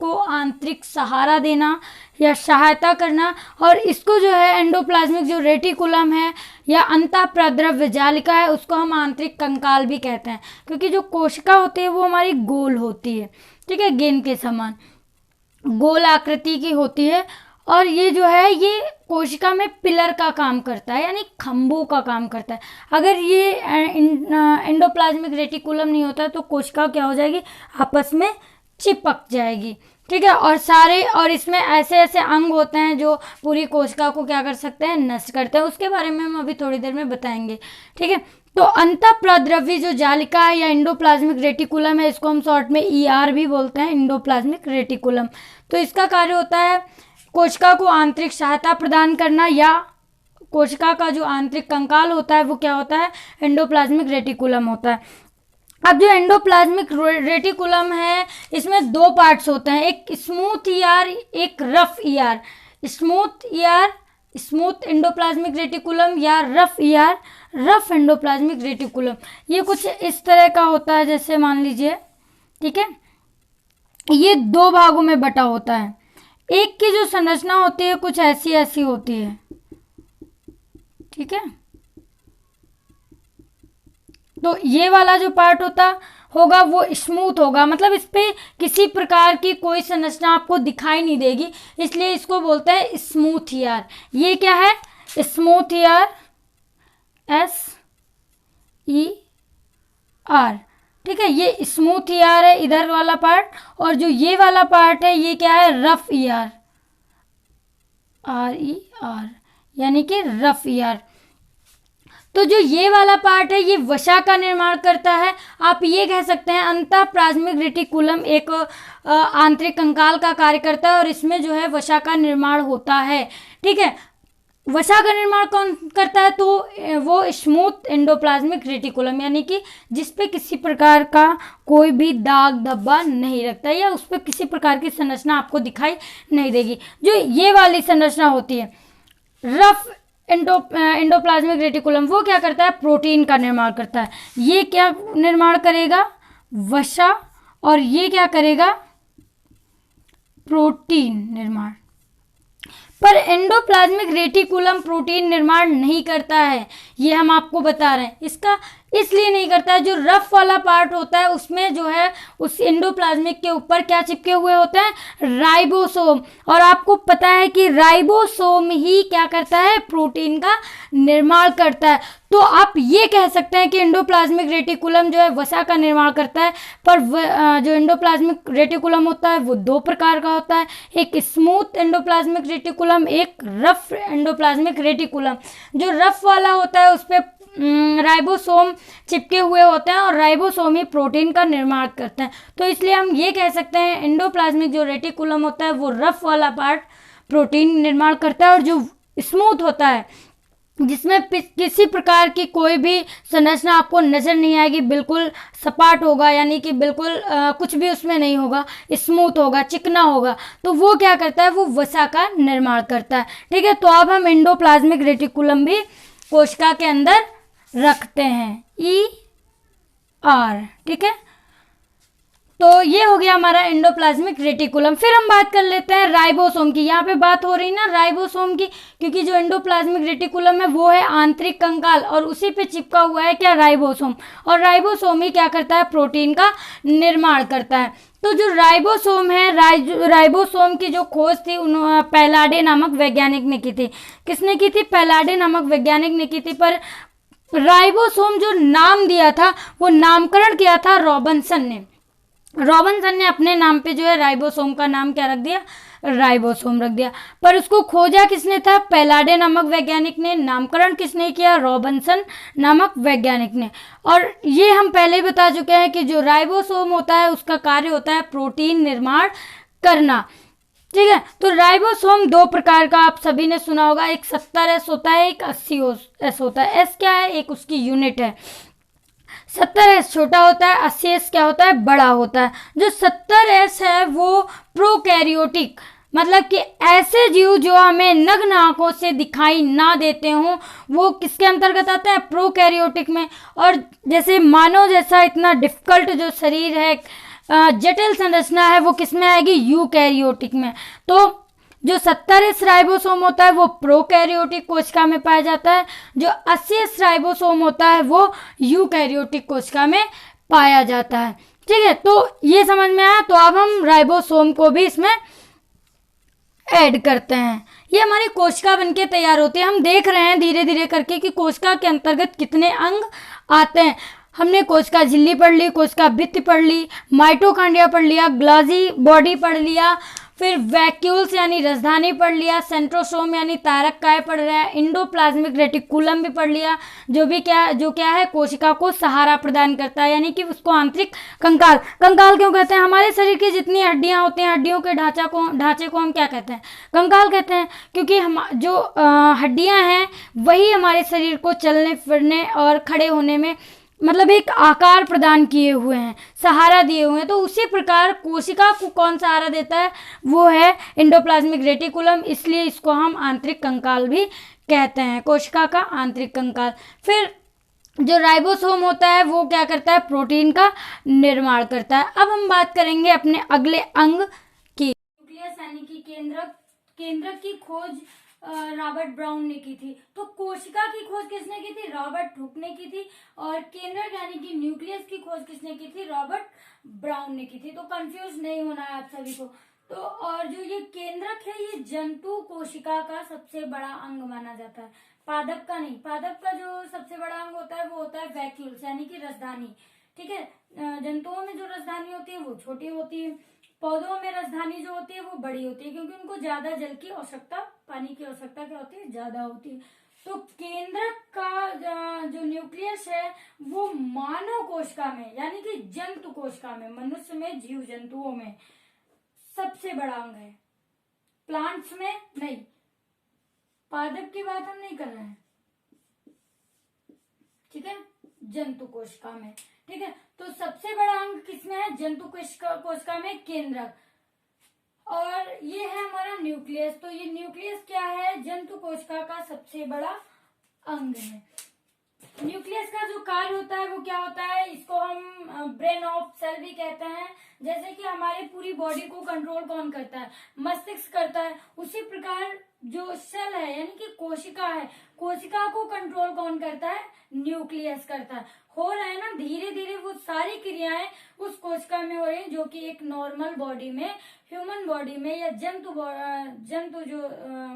को आंतरिक सहारा देना या सहायता करना, और इसको जो है एंडोप्लाज्मिक जो रेटिकुलम है या अंतःप्रद्रव्य जालिका है उसको हम आंतरिक कंकाल भी कहते हैं, क्योंकि जो कोशिका होती है वो हमारी गोल होती है, ठीक है, गेंद के समान गोल आकृति की होती है, और ये जो है ये कोशिका में पिलर का काम करता है, यानी खंभों का काम करता है। अगर ये एंडोप्लाज्मिक रेटिकुलम नहीं होता तो कोशिका क्या हो जाएगी, आपस में चिपक जाएगी, ठीक है। और इसमें ऐसे ऐसे अंग होते हैं जो पूरी कोशिका को क्या कर सकते हैं, नष्ट करते हैं, उसके बारे में हम अभी थोड़ी देर में बताएंगे, ठीक है। तो अंतःप्रद्रव्य जो जालिका है या एंडोप्लाज्मिक रेटिकुलम है, इसको हम शॉर्ट में ER भी बोलते हैं, एंडोप्लाज्मिक रेटिकुलम। तो इसका कार्य होता है कोशिका को आंतरिक सहायता प्रदान करना, या कोशिका का जो आंतरिक कंकाल होता है वो क्या होता है, एंडोप्लाज्मिक रेटिकुलम होता है। अब जो एंडोप्लाज्मिक रेटिकुलम है इसमें दो पार्ट्स होते हैं, एक स्मूथ ER, एक rough ER। Smooth ER smooth endoplasmic reticulum या rough ER rough endoplasmic reticulum. ये कुछ इस तरह का होता है, जैसे मान लीजिए, ठीक है, ये दो भागों में बटा होता है। एक की जो संरचना होती है कुछ ऐसी ऐसी होती है, ठीक है। तो ये वाला जो पार्ट होगा वो स्मूथ होगा, मतलब इस पे किसी प्रकार की कोई संरचना आपको दिखाई नहीं देगी, इसलिए इसको बोलते हैं स्मूथ ER। ये क्या है, स्मूथ ER, SER, ठीक है, ये स्मूथ ER है इधर वाला पार्ट, और जो ये वाला पार्ट है ये क्या है, रफ ER, RER, यानी कि रफ ER। तो जो ये वाला पार्ट है ये वसा का निर्माण करता है। आप ये कह सकते हैं अंतःप्लाज्मिक रेटिकुलम एक आंतरिक कंकाल का कार्य करता है और इसमें जो है वसा का निर्माण होता है, ठीक है। वसा का निर्माण कौन करता है, तो वो स्मूथ एंडोप्लाज्मिक रेटिकुलम, यानी कि जिस पे किसी प्रकार का कोई भी दाग धब्बा नहीं रखता या उस पर किसी प्रकार की संरचना आपको दिखाई नहीं देगी। जो ये वाली संरचना होती है रफ एंडोप्लाज्मिक रेटिकुलम, वो क्या करता है, प्रोटीन का निर्माण करता है। ये क्या निर्माण करेगा, वसा, और ये क्या करेगा, प्रोटीन निर्माण। पर एंडोप्लाज्मिक रेटिकुलम प्रोटीन निर्माण नहीं करता है, ये हम आपको बता रहे हैं। इसका इसलिए नहीं करता है, जो रफ वाला पार्ट होता है उसमें जो है उस एंडोप्लाज्मिक के ऊपर क्या चिपके हुए होते हैं, राइबोसोम, और आपको पता है कि राइबोसोम ही क्या करता है, प्रोटीन का निर्माण करता है। तो आप ये कह सकते हैं कि एंडोप्लाज्मिक रेटिकुलम जो है वसा का निर्माण करता है, पर जो एंडोप्लाज्मिक रेटिकुलम होता है वो दो प्रकार का होता है, एक स्मूथ एंडोप्लाज्मिक रेटिकुलम, एक रफ एंडोप्लाज्मिक रेटिकुलम। जो रफ वाला होता है उस पर राइबोसोम चिपके हुए होते हैं और राइबोसोम ही प्रोटीन का निर्माण करते हैं। तो इसलिए हम ये कह सकते हैं एंडोप्लाज्मिक जो रेटिकुलम होता है वो रफ वाला पार्ट प्रोटीन निर्माण करता है, और जो स्मूथ होता है जिसमें किसी प्रकार की कोई भी संरचना आपको नजर नहीं आएगी, बिल्कुल सपाट होगा, यानी कि बिल्कुल कुछ भी उसमें नहीं होगा, स्मूथ होगा, चिकना होगा, तो वो क्या करता है, वो वसा का निर्माण करता है, ठीक है। तो अब हम एंडोप्लाज्मिक रेटिकुलम भी कोशिका के अंदर रखते हैं, ER, ठीक है। तो ये हो गया हमारा एंडोप्लाज्मिक रेटिकुलम। फिर हम बात कर लेते हैं राइबोसोम की। यहाँ पे बात हो रही ना राइबोसोम की, क्योंकि जो एंडोप्लाज्मिक रेटिकुलम है वो है आंतरिक कंकाल और उसी पे चिपका हुआ है क्या, राइबोसोम, और राइबोसोम ही क्या करता है, प्रोटीन का निर्माण करता है। तो जो राइबोसोम है, राइबोसोम की जो खोज थी पैलाडे नामक वैज्ञानिक ने की थी। किसने की थी, पैलाडे नामक वैज्ञानिक ने की थी। पर राइबोसोम जो नाम दिया था वो नामकरण किया था रॉबinson ने अपने नाम पे जो है राइबोसोम का नाम क्या रख दिया, राइबोसोम रख दिया। पर उसको खोजा किसने था, पैलाडे नामक वैज्ञानिक ने। नामकरण किसने किया, रॉबinson नामक वैज्ञानिक ने। और ये हम पहले ही बता चुके हैं कि जो राइबोसोम होता है उसका कार्य होता है प्रोटीन निर्माण करना, ठीक है। तो राइबोसोम दो प्रकार का आप सभी ने सुना होगा, एक 70S होता है, एक 80S होता है। S क्या है, एक उसकी यूनिट है। 70S छोटा होता है, 80S क्या होता है, बड़ा होता है। जो 70S है वो प्रोकैरियोटिक, मतलब कि ऐसे जीव जो हमें नग्न आंखों से दिखाई ना देते हों वो किसके अंतर्गत आते हैं, प्रोकैरियोटिक में। और जैसे मानव जैसा इतना डिफिकल्ट जो शरीर है जटिल संरचना है वो किस में आएगी, यूकैरियोटिक में। तो जो 70 राइबोसोम होता है वो प्रोकैरियोटिक कोशिका में पाया जाता है, जो 80 राइबोसोम होता है वो यूकैरियोटिक कोशिका में पाया जाता है। ठीक है, तो ये समझ में आया। तो अब हम राइबोसोम को भी इसमें ऐड करते हैं। ये हमारी कोशिका बनके तैयार होती है। हम देख रहे हैं धीरे धीरे करके कि कोशिका के अंतर्गत कितने अंग आते हैं। हमने कोशिका झिल्ली पढ़ ली, कोशिका भित्ति पढ़ ली, माइटोकॉन्ड्रिया पढ़ लिया, ग्लाजी बॉडी पढ़ लिया, फिर वैक्यूल्स यानी राजधानी पढ़ लिया, सेंट्रोसोम यानी तारक काय पढ़ रहा है, इंडोप्लाज्मिक रेटिकुलम भी पढ़ लिया, जो क्या है कोशिका को सहारा प्रदान करता है, यानी कि उसको आंतरिक कंकाल। कंकाल क्यों कहते हैं, हमारे शरीर की जितनी हड्डियां होती हैं, हड्डियों के ढांचे को हम क्या कहते हैं, कंकाल कहते हैं, क्योंकि हम जो हड्डियां हैं वही हमारे शरीर को चलने फिरने और खड़े होने में मतलब एक आकार प्रदान किए हुए हैं, सहारा दिए हुए हैं। तो उसी प्रकार कोशिका को कौन सहारा देता है, वो है इंडोप्लाज्मिक रेटिकुलम, इसलिए इसको हम आंतरिक कंकाल भी कहते हैं, कोशिका का आंतरिक कंकाल। फिर जो राइबोसोम होता है वो क्या करता है, प्रोटीन का निर्माण करता है। अब हम बात करेंगे अपने अगले अंग की। न्यूक्लियस यानी कि केंद्रक की खोज रॉबर्ट ब्राउन ने की थी। तो कोशिका की खोज किसने की थी, रॉबर्ट हुक ने की थी, और केंद्रक यानी कि न्यूक्लियस की खोज किसने की थी, रॉबर्ट ब्राउन ने की थी। तो कंफ्यूज नहीं होना है आप सभी को। तो और जो ये केंद्रक है ये जंतु कोशिका का सबसे बड़ा अंग माना जाता है, पादप का नहीं। पादप का जो सबसे बड़ा अंग होता है वो होता है वैक्यूल्स यानी कि रसधानी। ठीक है, जंतुओं में जो रसधानी होती है वो छोटी होती है, पौधों में रसधानी जो होती है वो बड़ी होती है, क्योंकि उनको ज्यादा जल की आवश्यकता, पानी की आवश्यकता क्या होती है, ज्यादा होती है। तो केंद्रक का जो न्यूक्लियस है वो मानव कोशिका में यानी कि जंतु कोशिका में, मनुष्य में, जीव जंतुओं में सबसे बड़ा अंग है, प्लांट्स में नहीं। पादप की बात हम नहीं कर रहे हैं, ठीक है, जंतु कोशिका में। ठीक है, तो सबसे बड़ा अंग किसमें है, जंतु कोशिका में केंद्रक। और ये है हमारा न्यूक्लियस। तो ये न्यूक्लियस क्या है, जंतु कोशिका का सबसे बड़ा अंग है। न्यूक्लियस का जो कार्य होता है वो क्या होता है, इसको हम ब्रेन ऑफ सेल भी कहते हैं। जैसे कि हमारे पूरी बॉडी को कंट्रोल कौन करता है, मस्तिष्क करता है, उसी प्रकार जो सेल है यानी कि कोशिका है, कोशिका को कंट्रोल कौन करता है, न्यूक्लियस करता है। हो रहा है ना, धीरे धीरे वो सारी क्रियाएं उस कोशिका में हो रही है, जो कि एक नॉर्मल बॉडी में, ह्यूमन बॉडी में या जंतु जो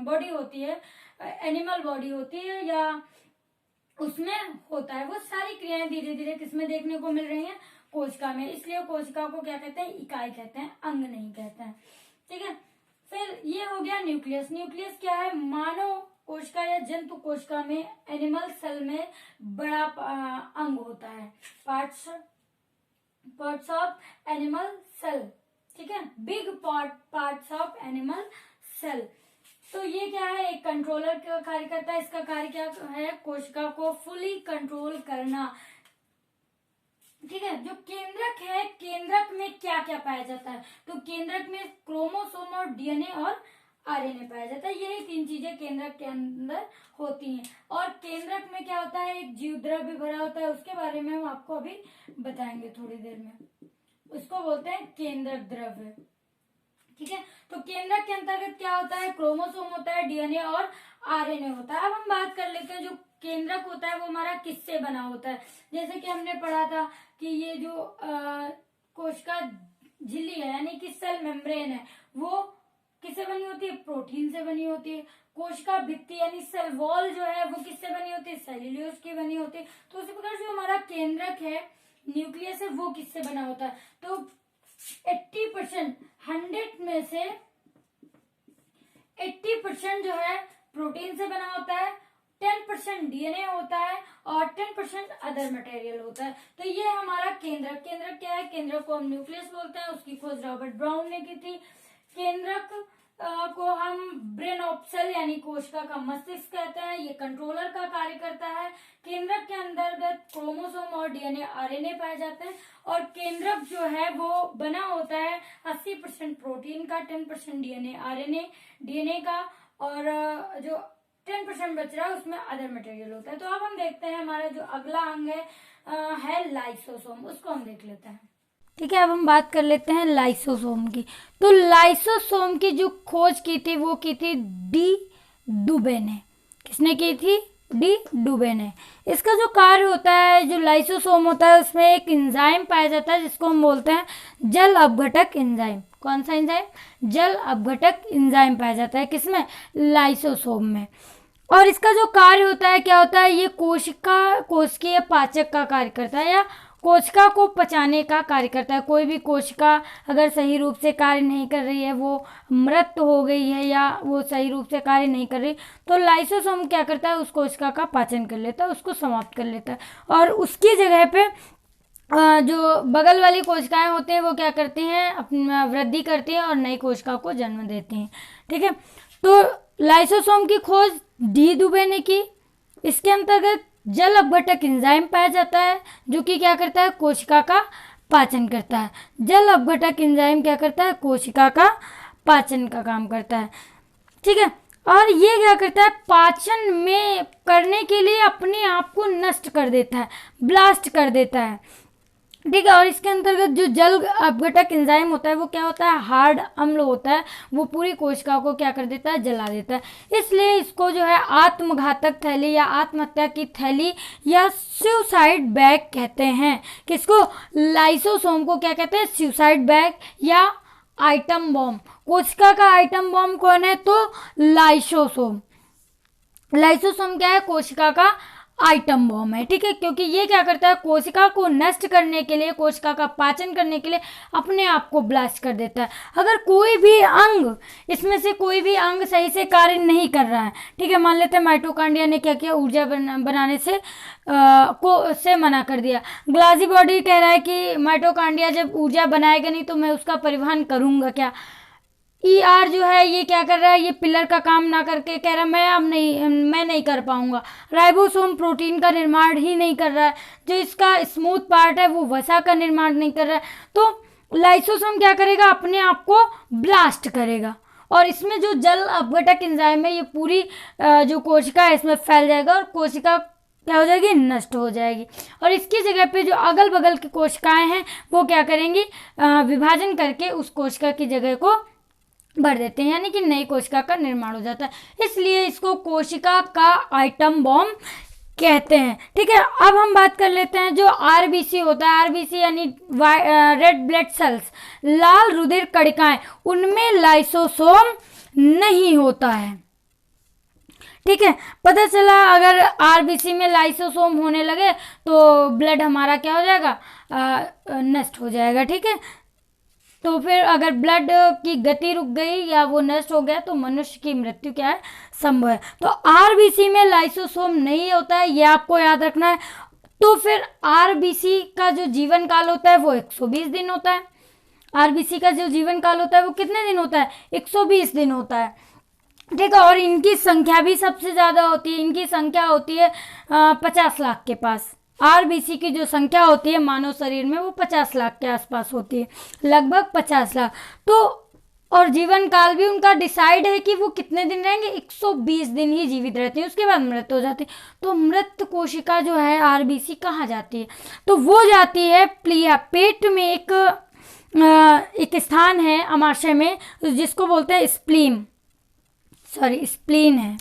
बॉडी होती है, एनिमल बॉडी होती है या उसमें होता है। वो सारी क्रियाएं धीरे धीरे किसमें देखने को मिल रही हैं, कोशिका में। इसलिए कोशिका को क्या कहते हैं, इकाई कहते हैं, अंग नहीं कहते हैं। ठीक है, फिर ये हो गया न्यूक्लियस। न्यूक्लियस क्या है, मानव कोशिका या जंतु कोशिका में, एनिमल सेल में बड़ा अंग होता है, पार्ट्स ऑफ एनिमल सेल। ठीक है, big parts of animal cell. तो ये क्या है, एक कंट्रोलर का कार्य करता है। इसका कार्य क्या है, कोशिका को फुली कंट्रोल करना। ठीक है, जो केंद्रक है, केंद्रक में क्या क्या पाया जाता है, तो केंद्रक में क्रोमोसोम और डीएनए और आरएनए पाया जाता है। यही तीन चीजें केंद्रक के अंदर होती हैं। और केंद्रक में क्या होता है, एक जीव द्रव्य भरा होता है, उसके बारे में हम आपको अभी बताएंगे थोड़ी देर में। उसको बोलते हैं केंद्रक द्रव्य। ठीक है, तो केंद्रक के अंतर्गत क्या होता है, क्रोमोसोम होता है, डीएनए और आरएनए होता है। अब हम बात कर लेते हैं जो केंद्रक होता है वो हमारा किससे बना होता है। जैसे कि हमने पढ़ा था कि ये जो कोशिका झिल्ली है यानी कि सेल मेम्ब्रेन है, वो किससे बनी होती है, प्रोटीन से बनी होती है। कोशिका भित्ति यानी सेल वॉल जो है वो किससे बनी होती है, सेल्यूलोज की बनी होती है। तो उसी प्रकार जो हमारा केंद्रक है, न्यूक्लियस है, वो किससे बना होता है, तो 80%, 100 में से 80% जो है प्रोटीन से बना होता है, 10% डीएनए होता है और 10% अदर मटेरियल होता है। तो ये हमारा केंद्रक। केंद्रक क्या है, केंद्रक को हम न्यूक्लियस बोलते हैं, उसकी खोज रॉबर्ट ब्राउन ने की थी। केंद्रक को हम ब्रेन ऑफ सेल यानी कोशिका का मस्तिष्क कहते हैं। ये कंट्रोलर का कार्य करता है। केंद्रक के अंतर्गत क्रोमोसोम और डीएनए आरएनए पाए जाते हैं। और केंद्रक जो है वो बना होता है 80% प्रोटीन का, 10% डीएनए आरएनए डीएनए का, और जो 10% बच रहा है उसमें अदर मटेरियल होता है। तो अब हम देखते हैं हमारा जो अगला अंग है लाइसोसोम, उसको हम देख लेते हैं। ठीक है, अब हम बात कर लेते हैं लाइसोसोम की। तो लाइसोसोम की जो खोज की थी वो की थी डी डुबे ने। किसने की थी? डी डुबे ने। इसका जो कार्य होता है, जो लाइसोसोम होता है, उसमें एक एंजाइम पाया जाता है जिसको हम बोलते हैं जल अपघटक एंजाइम। कौन सा एंजाइम? जल अपघटक एंजाइम पाया जाता है किसमें? लाइसोसोम में। और इसका जो कार्य होता है क्या होता है? ये कोशिकीय पाचक का कार्य करता है या कोशिका को पचाने का कार्य करता है। कोई भी कोशिका अगर सही रूप से कार्य नहीं कर रही है, वो मृत हो गई है या वो सही रूप से कार्य नहीं कर रही, तो लाइसोसोम क्या करता है? उस कोशिका का पाचन कर लेता है, उसको समाप्त कर लेता है, और उसकी जगह पे जो बगल वाली कोशिकाएं होती हैं वो क्या करती हैं? अपना वृद्धि करती हैं और नई कोशिका को जन्म देती हैं। ठीक है, तो लाइसोसोम की खोज डी दुबे ने की। इसके अंतर्गत जल अपघटक एंजाइम पाया जाता है जो कि क्या करता है? कोशिका का पाचन करता है। जल अपघटक एंजाइम क्या करता है? कोशिका का पाचन का काम करता है। ठीक है, और ये क्या करता है? पाचन में करने के लिए अपने आप को नष्ट कर देता है, ब्लास्ट कर देता है। ठीक है, और इसके अंतर्गत जो जल अपघटक एंजाइम होता है वो क्या होता है? हार्ड अम्ल होता है, वो पूरी कोशिका को क्या कर देता है? जला देता है। इसलिए इसको जो है आत्मघातक थैली या आत्महत्या की थैली या सुसाइड बैग कहते हैं। किसको? लाइसोसोम को क्या कहते हैं? सुसाइड बैग या आइटम बॉम्ब। कोशिका का आइटम बॉम्ब कौन है? तो लाइसोसोम। लाइसोसोम क्या है? कोशिका का आइटम बॉम्ब है। ठीक है, क्योंकि ये क्या करता है? कोशिका को नष्ट करने के लिए, कोशिका का पाचन करने के लिए अपने आप को ब्लास्ट कर देता है। अगर कोई भी अंग, इसमें से कोई भी अंग सही से कार्य नहीं कर रहा है, ठीक है, मान लेते हैं माइटोकॉन्ड्रिया ने क्या किया? ऊर्जा बनाने से मना कर दिया। ग्लाजी बॉडी कह रहा है कि माइटोकॉन्ड्रिया जब ऊर्जा बनाएगा नहीं तो मैं उसका परिवहन करूंगा क्या? ER जो है ये क्या कर रहा है? ये पिलर का काम ना करके कह रहा है मैं नहीं कर पाऊंगा। राइबोसोम प्रोटीन का निर्माण ही नहीं कर रहा है, जो इसका स्मूथ पार्ट है वो वसा का निर्माण नहीं कर रहा है। तो लाइसोसोम क्या करेगा? अपने आप को ब्लास्ट करेगा, और इसमें जो जल अपघटक एंजाइम है ये पूरी जो कोशिका है इसमें फैल जाएगा और कोशिका क्या हो जाएगी? नष्ट हो जाएगी। और इसकी जगह पे जो अगल बगल की कोशिकाएं हैं वो क्या करेंगी? विभाजन करके उस कोशिका की जगह को भर देते हैं, यानी कि नई कोशिका का निर्माण हो जाता है। इसलिए इसको कोशिका का आइटम बॉम्ब कहते हैं। ठीक है, अब हम बात कर लेते हैं जो आरबीसी होता है। आरबीसी यानी रेड ब्लड सेल्स, लाल रुधिर कणिकाएं, उनमें लाइसोसोम नहीं होता है। ठीक है, पता चला अगर आरबीसी में लाइसोसोम होने लगे तो ब्लड हमारा क्या हो जाएगा? नष्ट हो जाएगा। ठीक है, तो फिर अगर ब्लड की गति रुक गई या वो नष्ट हो गया तो मनुष्य की मृत्यु क्या है? संभव है। तो आरबीसी में लाइसोसोम नहीं होता है, ये आपको याद रखना है। तो फिर आरबीसी का जो जीवन काल होता है वो 120 दिन होता है। आरबीसी का जो जीवन काल होता है वो कितने दिन होता है? 120 दिन होता है। ठीक है, और इनकी संख्या भी सबसे ज़्यादा होती है। इनकी संख्या होती है 50 लाख के पास। आरबीसी की जो संख्या होती है मानव शरीर में वो 50 लाख के आसपास होती है, लगभग 50 लाख। तो और जीवन काल भी उनका डिसाइड है कि वो कितने दिन रहेंगे? 120 दिन ही जीवित रहते हैं, उसके बाद मृत हो जाती है। तो मृत कोशिका जो है आरबीसी कहाँ जाती है? तो वो जाती है प्लिया, पेट में एक स्थान है अमाशय में जिसको बोलते हैं स्प्लीन है।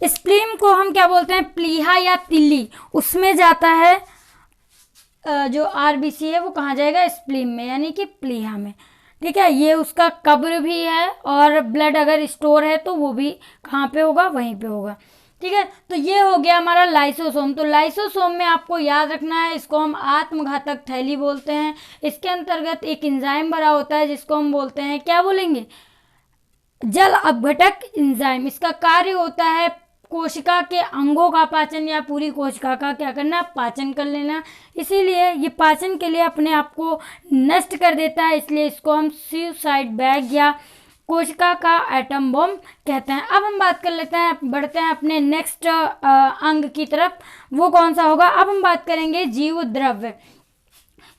स्प्लीन को हम क्या बोलते हैं? प्लीहा या तिल्ली, उसमें जाता है जो आरबीसी है वो कहाँ जाएगा? स्प्लीन में, यानी कि प्लीहा में। ठीक है, ये उसका कब्र भी है, और ब्लड अगर स्टोर है तो वो भी कहाँ पे होगा? वहीं पे होगा। ठीक है, तो ये हो गया हमारा लाइसोसोम। तो लाइसोसोम में आपको याद रखना है, इसको हम आत्मघातक थैली बोलते हैं। इसके अंतर्गत एक एंजाइम भरा होता है जिसको हम बोलते हैं, क्या बोलेंगे? जल अपघटक एंजाइम। इसका कार्य होता है कोशिका के अंगों का पाचन या पूरी कोशिका का क्या करना? पाचन कर लेना। इसीलिए ये पाचन के लिए अपने आप को नष्ट कर देता है, इसलिए इसको हम सुसाइड बैग या कोशिका का एटम बॉम्ब कहते हैं। अब हम बात कर लेते हैं, बढ़ते हैं अपने नेक्स्ट अंग की तरफ। वो कौन सा होगा? अब हम बात करेंगे जीव द्रव्य,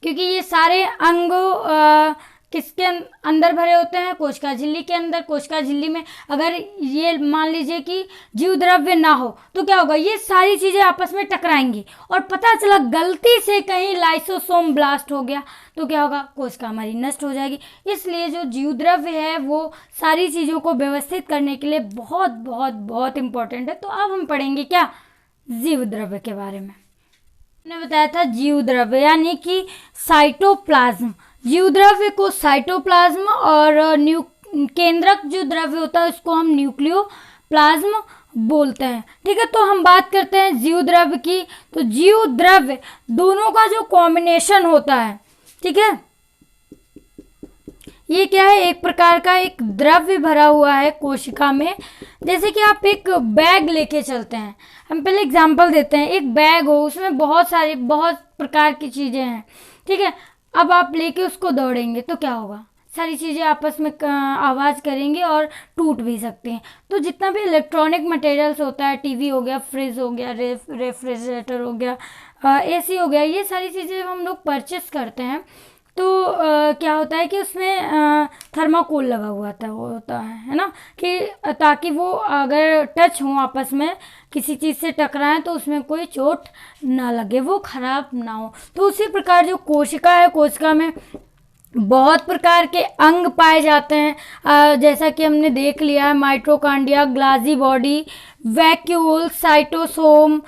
क्योंकि ये सारे अंगों किसके अंदर भरे होते हैं, कोशिका झिल्ली के अंदर। कोशिका झिल्ली में अगर ये मान लीजिए कि जीव द्रव्य ना हो तो क्या होगा, ये सारी चीजें आपस में टकराएंगी और पता चला गलती से कहीं लाइसोसोम ब्लास्ट हो गया तो क्या होगा, कोशिका हमारी नष्ट हो जाएगी। इसलिए जो जीव द्रव्य है वो सारी चीजों को व्यवस्थित करने के लिए बहुत बहुत बहुत इंपॉर्टेंट है। तो अब हम पढ़ेंगे क्या, जीव द्रव्य के बारे में। मैंने बताया था जीव द्रव्य यानी कि साइटोप्लाज्म। जीव द्रव्य को साइटोप्लाज्म और केंद्रक जो द्रव्य होता है उसको हम न्यूक्लियोप्लाज्म बोलते हैं। ठीक है, तो हम बात करते हैं जीव द्रव्य की। तो जीव द्रव्य दोनों का जो कॉम्बिनेशन होता है, ठीक है, ये क्या है, एक प्रकार का एक द्रव्य भरा हुआ है कोशिका में। जैसे कि आप एक बैग लेके चलते हैं, हम पहले एग्जांपल देते हैं, एक बैग हो उसमें बहुत प्रकार की चीज़ें हैं, ठीक है। अब आप लेके उसको दौड़ेंगे तो क्या होगा, सारी चीज़ें आपस में आवाज़ करेंगी और टूट भी सकती हैं। तो जितना भी इलेक्ट्रॉनिक मटेरियल्स होता है, टीवी हो गया, फ्रिज हो गया, रेफ्रिजरेटर हो गया, एसी हो गया, ये सारी चीज़ें हम लोग परचेस करते हैं तो क्या होता है कि उसमें थर्माकोल लगा हुआ होता है ना, कि ताकि वो अगर टच हो आपस में किसी चीज़ से टकराएं तो उसमें कोई चोट ना लगे, वो खराब ना हो। तो उसी प्रकार जो कोशिका है, कोशिका में बहुत प्रकार के अंग पाए जाते हैं, जैसा कि हमने देख लिया है, mitochondria, Golgi body, vacuole, cytosome,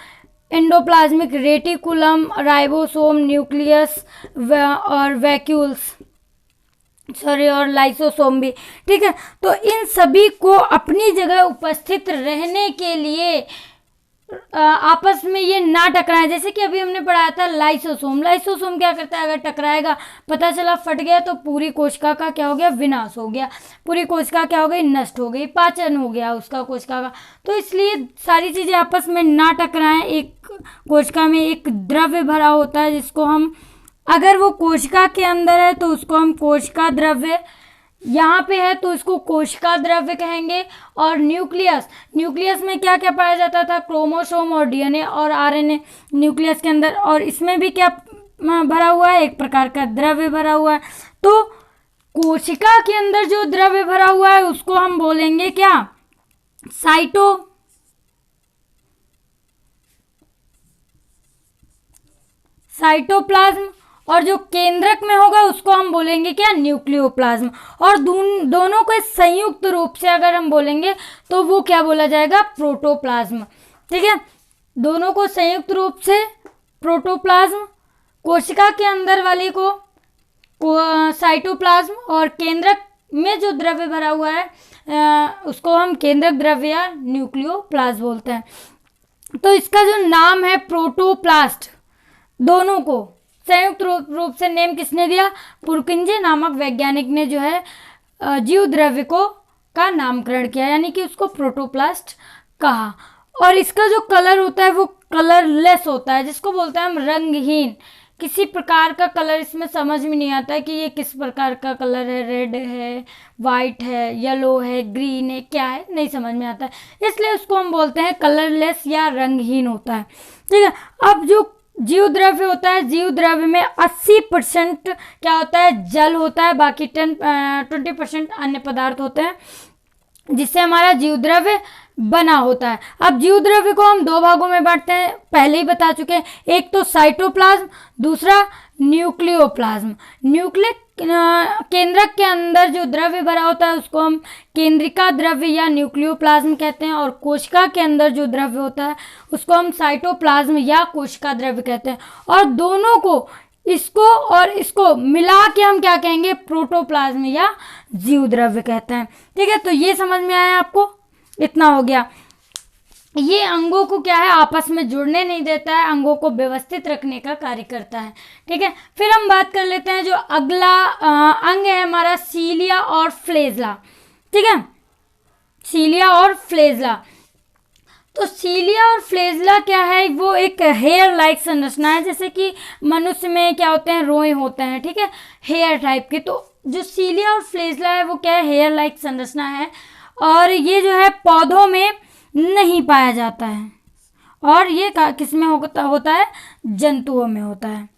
endoplasmic reticulum, ribosome, nucleus और वैक्यूल्स और लाइसोसोम भी। ठीक है, तो इन सभी को अपनी जगह उपस्थित रहने के लिए आपस में ये ना टकराए। जैसे कि अभी हमने पढ़ाया था लाइसोसोम क्या करता है, अगर टकराएगा, पता चला फट गया तो पूरी कोशिका का क्या हो गया, विनाश हो गया, पूरी कोशिका क्या हो गई, नष्ट हो गई, पाचन हो गया उसका कोशिका का। तो इसलिए सारी चीज़ें आपस में ना टकराएं। एक कोशिका में एक द्रव्य भरा होता है जिसको हम, अगर वो कोशिका के अंदर है तो उसको हम कोशिका द्रव्य, यहाँ पे है तो इसको कोशिका द्रव्य कहेंगे। और न्यूक्लियस में क्या क्या पाया जाता था, क्रोमोसोम और डीएनए और आरएनए न्यूक्लियस के अंदर, और इसमें भी क्या भरा हुआ है, एक प्रकार का द्रव्य भरा हुआ है। तो कोशिका के अंदर जो द्रव्य भरा हुआ है उसको हम बोलेंगे क्या, साइटोप्लाज्म, और जो केंद्रक में होगा उसको हम बोलेंगे क्या, न्यूक्लियोप्लाज्म। और दोनों को संयुक्त रूप से अगर हम बोलेंगे तो वो क्या बोला जाएगा, प्रोटोप्लाज्म। ठीक है, दोनों को संयुक्त रूप से प्रोटोप्लाज्म, कोशिका के अंदर वाले को साइटोप्लाज्म, और केंद्रक में जो द्रव्य भरा हुआ है उसको हम केंद्रक द्रव्य या न्यूक्लियोप्लाज्म बोलते हैं। तो इसका जो नाम है प्रोटोप्लास्ट, दोनों को संयुक्त रूप से नेम किसने दिया, पुरकिंजे नामक वैज्ञानिक ने जो है जीव द्रव्य का नामकरण किया, यानी कि उसको प्रोटोप्लास्ट कहा। और इसका जो कलर होता है वो कलरलेस होता है, जिसको बोलते हैं हम रंगहीन। किसी प्रकार का कलर इसमें समझ में नहीं आता है कि ये किस प्रकार का कलर है, रेड है, वाइट है, येलो है, ग्रीन है, क्या है, नहीं समझ में आता है, इसलिए उसको हम बोलते हैं कलरलेस या रंगहीन होता है। ठीक है, अब जो जीव द्रव्य होता है, जीव द्रव्य में 80% क्या होता है, जल होता है, बाकी 20% अन्य पदार्थ होते हैं जिससे हमारा जीव द्रव्य बना होता है। अब जीव द्रव्य को हम दो भागों में बांटते हैं, पहले ही बता चुके हैं, एक तो साइटोप्लाज्म, दूसरा न्यूक्लियोप्लाज्म। केंद्रक के अंदर जो द्रव्य भरा होता है उसको हम केंद्रिका द्रव्य या न्यूक्लियोप्लाज्म कहते हैं, और कोशिका के अंदर जो द्रव्य होता है उसको हम साइटोप्लाज्म या कोशिका द्रव्य कहते हैं। और दोनों को, इसको और इसको मिला के हम क्या कहेंगे, प्रोटोप्लाज्म या जीव द्रव्य कहते हैं। ठीक है, तो ये समझ में आया आपको, इतना हो गया। ये अंगों को क्या है, आपस में जुड़ने नहीं देता है, अंगों को व्यवस्थित रखने का कार्य करता है। ठीक है, फिर हम बात कर लेते हैं जो अगला अंग है हमारा, सीलिया और फ्लेजला। ठीक है, सीलिया और फ्लेजला। तो सीलिया और फ्लेजला क्या है, वो एक हेयर लाइक संरचना है, जैसे कि मनुष्य में क्या होते हैं, रोए होते हैं, ठीक है, हेयर टाइप के। तो जो सीलिया और फ्लेजला है वो क्या है, हेयर लाइक संरचना है, और ये जो है पौधों में नहीं पाया जाता है, और ये किस में होता है, जंतुओं में होता है,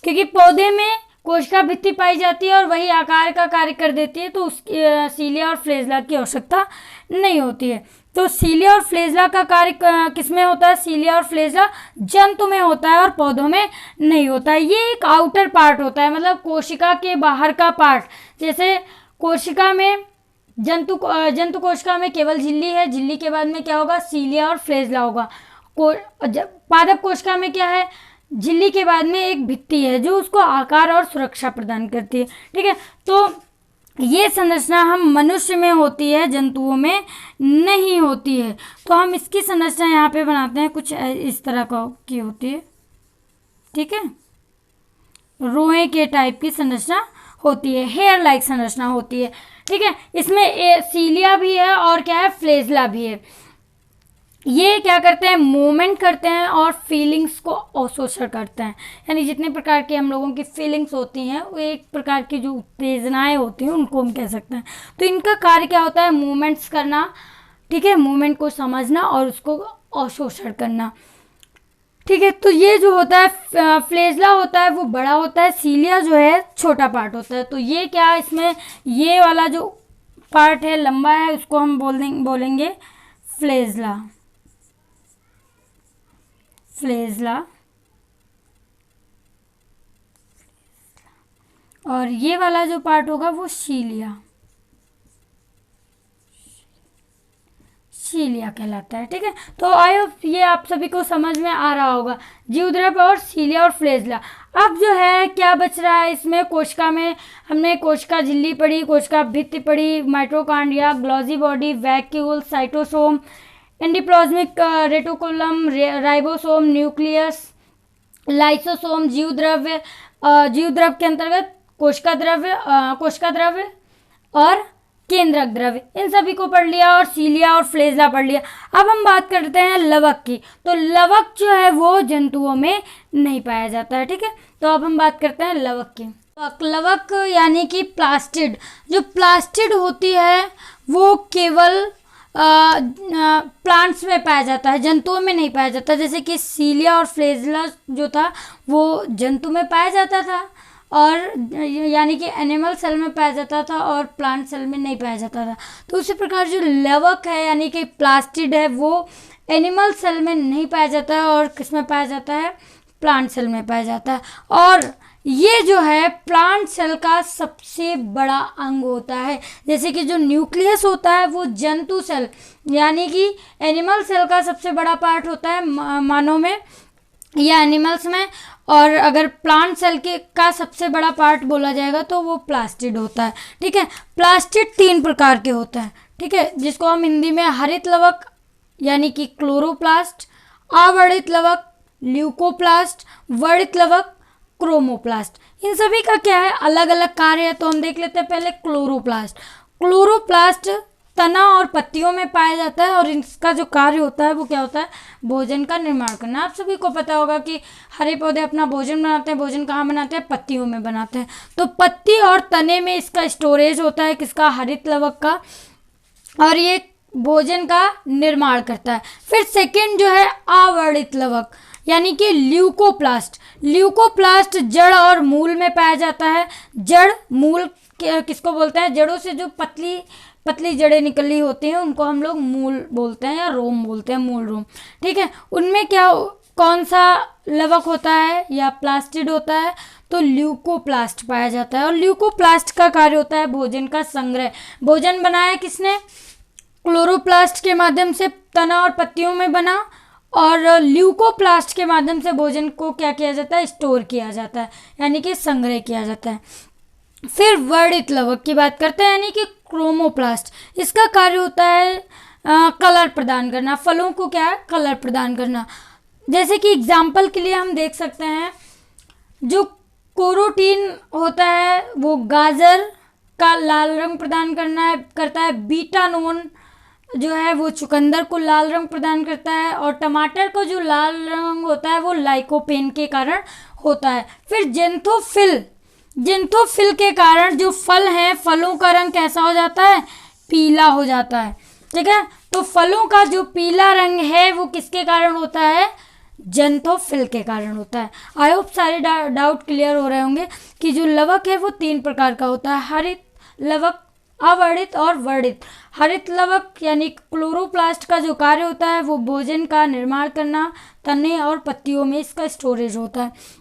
क्योंकि पौधे में कोशिका भित्ति पाई जाती है और वही आकार का कार्य कर देती है, तो उसकी सीलिया और फ्लैजेला की आवश्यकता नहीं होती है। तो सीलिया और फ्लैजेला का कार्य किसमें होता है? सीलिया और फ्लैजेला जंतु में होता है और पौधों में नहीं होता है। ये एक आउटर पार्ट होता है, मतलब कोशिका के बाहर का पार्ट। जैसे कोशिका में जंतु कोशिका में केवल झिल्ली है, झिल्ली के बाद में क्या होगा? सीलिया और फ्लैजेला होगा। पादप कोशिका में क्या है? झिल्ली के बाद में एक भित्ति है जो उसको आकार और सुरक्षा प्रदान करती है। ठीक है, तो ये संरचना हम मनुष्य में होती है, जंतुओं में नहीं होती है। तो हम इसकी संरचना यहाँ पे बनाते हैं, कुछ इस तरह की होती है। ठीक है, रोए के टाइप की संरचना होती है, हेयर लाइक संरचना होती है। ठीक है, इसमें सीलिया भी है और क्या है? फ्लैजेला भी है। ये क्या करते हैं? मूवमेंट करते हैं और फीलिंग्स को अवशोषण करते हैं। यानी जितने प्रकार की हम लोगों की फीलिंग्स होती हैं, वो एक प्रकार की जो उत्तेजनाएं होती हैं उनको हम कह सकते हैं। तो इनका कार्य क्या होता है? मूवमेंट्स करना। ठीक है, मूवमेंट को समझना और उसको अवशोषण करना। ठीक है, तो ये जो होता है फ्लैजेला होता है वो बड़ा होता है, सीलिया जो है छोटा पार्ट होता है। तो ये क्या, इसमें ये वाला जो पार्ट है लंबा है, उसको हम बोलेंगे फ्लैजेला। और ये वाला जो पार्ट होगा वो सीलिया कहलाता है। ठीक है, तो आई होप ये आप सभी को समझ में आ रहा होगा, जीवद्रव और सीलिया और फ्लैजेला। अब जो है क्या बच रहा है इसमें? कोशिका में हमने कोशिका झिल्ली पढ़ी, कोशिका भित्ति पढ़ी, mitochondria, Golgi body, vacuole, cytosome, endoplasmic reticulum, ribosome, nucleus, lysosome, जीवद्रव के अंतर्गत कोशिका द्रव्य और केंद्रक द्रव्य, इन सभी को पढ़ लिया और सीलिया और फ्लैजेला पढ़ लिया। अब हम बात करते हैं लवक की। तो लवक जो है वो जंतुओं में नहीं पाया जाता है। ठीक है, तो अब हम बात करते हैं लवक की। लवक यानी कि प्लास्टिड, जो प्लास्टिड होती है वो केवल प्लांट्स में पाया जाता है, जंतुओं में नहीं पाया जाता। जैसे कि सीलिया और फ्लैजेला जो था वो जंतु में पाया जाता था, और यानी कि एनिमल सेल में पाया जाता था और प्लांट सेल में नहीं पाया जाता था। तो उसी प्रकार जो लवक है यानी कि प्लास्टिड है वो एनिमल सेल में नहीं पाया जाता है और किस में पाया जाता है? प्लांट सेल में पाया जाता है। और ये जो है प्लांट सेल का सबसे बड़ा अंग होता है। जैसे कि जो न्यूक्लियस होता है वो जंतु सेल यानी कि एनिमल सेल का सबसे बड़ा पार्ट होता है मानव में या एनिमल्स में, और अगर प्लांट सेल का सबसे बड़ा पार्ट बोला जाएगा तो वो प्लास्टिड होता है। ठीक है, प्लास्टिड 3 प्रकार के होता है। ठीक है, जिसको हम हिंदी में हरित लवक यानी कि क्लोरोप्लास्ट, अवर्णित लवक ल्यूकोप्लास्ट, वर्णित लवक क्रोमोप्लास्ट, इन सभी का क्या है? अलग अलग कार्य है। तो हम देख लेते हैं पहले क्लोरोप्लास्ट तना और पत्तियों में पाया जाता है और इसका जो कार्य होता है वो क्या होता है? भोजन का निर्माण करना। आप सभी को पता होगा कि हरे पौधे अपना भोजन बनाते हैं। भोजन कहाँ बनाते हैं? पत्तियों में बनाते हैं। तो पत्ती और तने में इसका स्टोरेज होता है, किसका? हरित लवक का, और ये भोजन का निर्माण करता है। फिर सेकेंड जो है अवर्णित लवक यानी कि ल्यूकोप्लास्ट जड़ और मूल में पाया जाता है। जड़ मूल किसको बोलते हैं? जड़ों से जो पतली जड़ें निकली होती हैं उनको हम लोग मूल बोलते हैं या रोम बोलते हैं, मूल रोम। ठीक है, उनमें कौन सा लवक होता है या प्लास्टिड होता है? तो ल्यूकोप्लास्ट पाया जाता है। और ल्यूकोप्लास्ट का कार्य होता है भोजन का संग्रह। भोजन बनाया किसने? क्लोरोप्लास्ट के माध्यम से तना और पत्तियों में बना, और ल्यूकोप्लास्ट के माध्यम से भोजन को क्या किया जाता है? स्टोर किया जाता है यानी कि संग्रह किया जाता है। फिर वर्णित लवक की बात करते हैं यानी कि क्रोमोप्लास्ट। इसका कार्य होता है कलर प्रदान करना, फलों को क्या है? कलर प्रदान करना। जैसे कि एग्जाम्पल के लिए हम देख सकते हैं जो कोरोटीन होता है वो गाजर का लाल रंग प्रदान करता है। बीटानोन जो है वो चुकंदर को लाल रंग प्रदान करता है, और टमाटर को जो लाल रंग होता है वो लाइकोपेन के कारण होता है। फिर जेंथोफिल के कारण जो फल हैं, फलों का रंग कैसा हो जाता है? पीला हो जाता है। ठीक है, तो फलों का जो पीला रंग है वो किसके कारण होता है? जंतोफिल के कारण होता है। आई होप सारे डाउट क्लियर हो रहे होंगे कि जो लवक है वो 3 प्रकार का होता है, हरित लवक, अवर्णित और वर्णित। हरित लवक यानी क्लोरोप्लास्ट का जो कार्य होता है वो भोजन का निर्माण करना, तने और पत्तियों में इसका स्टोरेज होता है।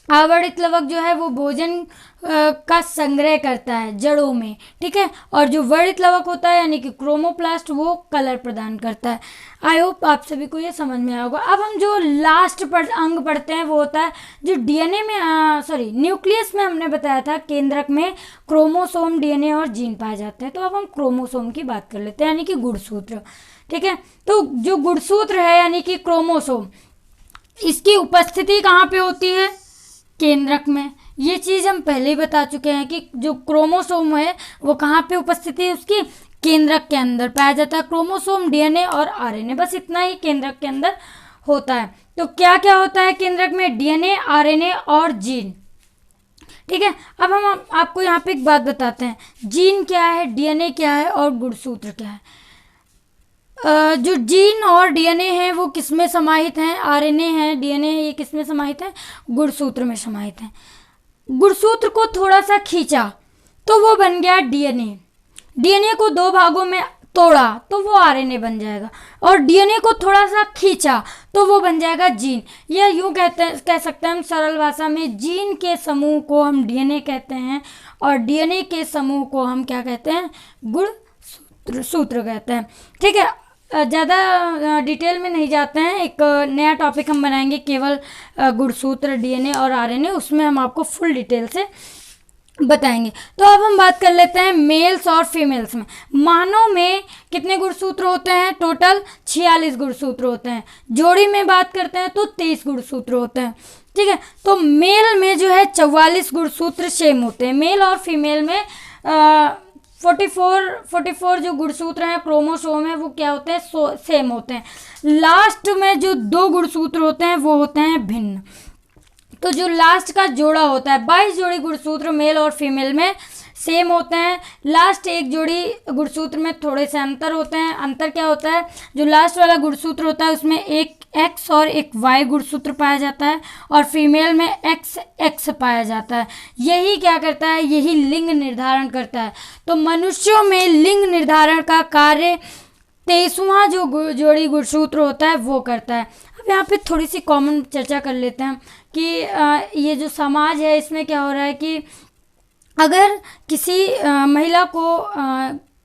अवर्णित लवक जो है वो भोजन का संग्रह करता है जड़ों में, ठीक है। और जो वर्णित लवक होता है यानी कि क्रोमोप्लास्ट वो कलर प्रदान करता है। आई होप आप सभी को ये समझ में आया होगा। अब हम जो लास्ट अंग पढ़ते हैं वो होता है जो डीएनए में न्यूक्लियस में हमने बताया था केंद्रक में क्रोमोसोम, डीएनए और जीन पाए जाते हैं। तो अब हम क्रोमोसोम की बात कर लेते हैं यानी कि गुणसूत्र, ठीक है। तो जो गुणसूत्र है यानी कि क्रोमोसोम, इसकी उपस्थिति कहाँ पे होती है? केंद्रक में। ये चीज़ हम पहले ही बता चुके हैं कि जो क्रोमोसोम है वो कहाँ पे उपस्थिति है उसकी? केंद्रक के अंदर पाया जाता है। क्रोमोसोम, डीएनए और आरएनए, बस इतना ही केंद्रक के अंदर होता है। तो क्या क्या होता है केंद्रक में? डीएनए, आरएनए और जीन, ठीक है। अब हम आपको यहाँ पे एक बात बताते हैं, जीन क्या है, डीएनए क्या है और गुणसूत्र क्या है। जो जीन और डीएनए हैं वो किस में समाहित हैं? आरएनए है, डीएनए है, ये किस में समाहित है? गुणसूत्र में समाहित है। गुणसूत्र को थोड़ा सा खींचा तो वो बन गया डीएनए। डीएनए को 2 भागों में तोड़ा तो वो आरएनए बन जाएगा। और डीएनए को थोड़ा सा खींचा तो वो बन जाएगा जीन। या यूँ कह सकते हैं हम सरल भाषा में, जीन के समूह को हम डीएनए कहते हैं और डीएनए के समूह को हम क्या कहते हैं? गुणसूत्र कहते हैं, ठीक है। ज़्यादा डिटेल में नहीं जाते हैं, एक नया टॉपिक हम बनाएंगे केवल गुणसूत्र, डीएनए और आरएनए, उसमें हम आपको फुल डिटेल से बताएंगे। तो अब हम बात कर लेते हैं मेल्स और फीमेल्स में। मानव में कितने गुणसूत्र होते हैं? टोटल 46 गुणसूत्र होते हैं। जोड़ी में बात करते हैं तो 23 गुणसूत्र होते हैं, ठीक है। तो मेल में जो है 44 गुणसूत्र सेम होते हैं। मेल और फीमेल में 44 जो गुणसूत्र हैं, क्रोमोसोम है, वो क्या होते हैं? सेम होते हैं। लास्ट में जो 2 गुणसूत्र होते हैं वो होते हैं भिन्न। तो जो लास्ट का जोड़ा होता है, 22 जोड़ी गुणसूत्र मेल और फीमेल में सेम होते हैं। लास्ट एक जोड़ी गुणसूत्र में थोड़े से अंतर होते हैं। अंतर क्या होता है? जो लास्ट वाला गुणसूत्र होता है उसमें एक एक्स और एक वाई गुणसूत्र पाया जाता है और फीमेल में एक्स एक्स पाया जाता है। यही क्या करता है? यही लिंग निर्धारण करता है। तो मनुष्यों में लिंग निर्धारण का कार्य 23वां जो जोड़ी गुणसूत्र होता है वो करता है। अब यहाँ पे थोड़ी सी कॉमन चर्चा कर लेते हैं कि ये जो समाज है इसमें क्या हो रहा है कि अगर किसी महिला को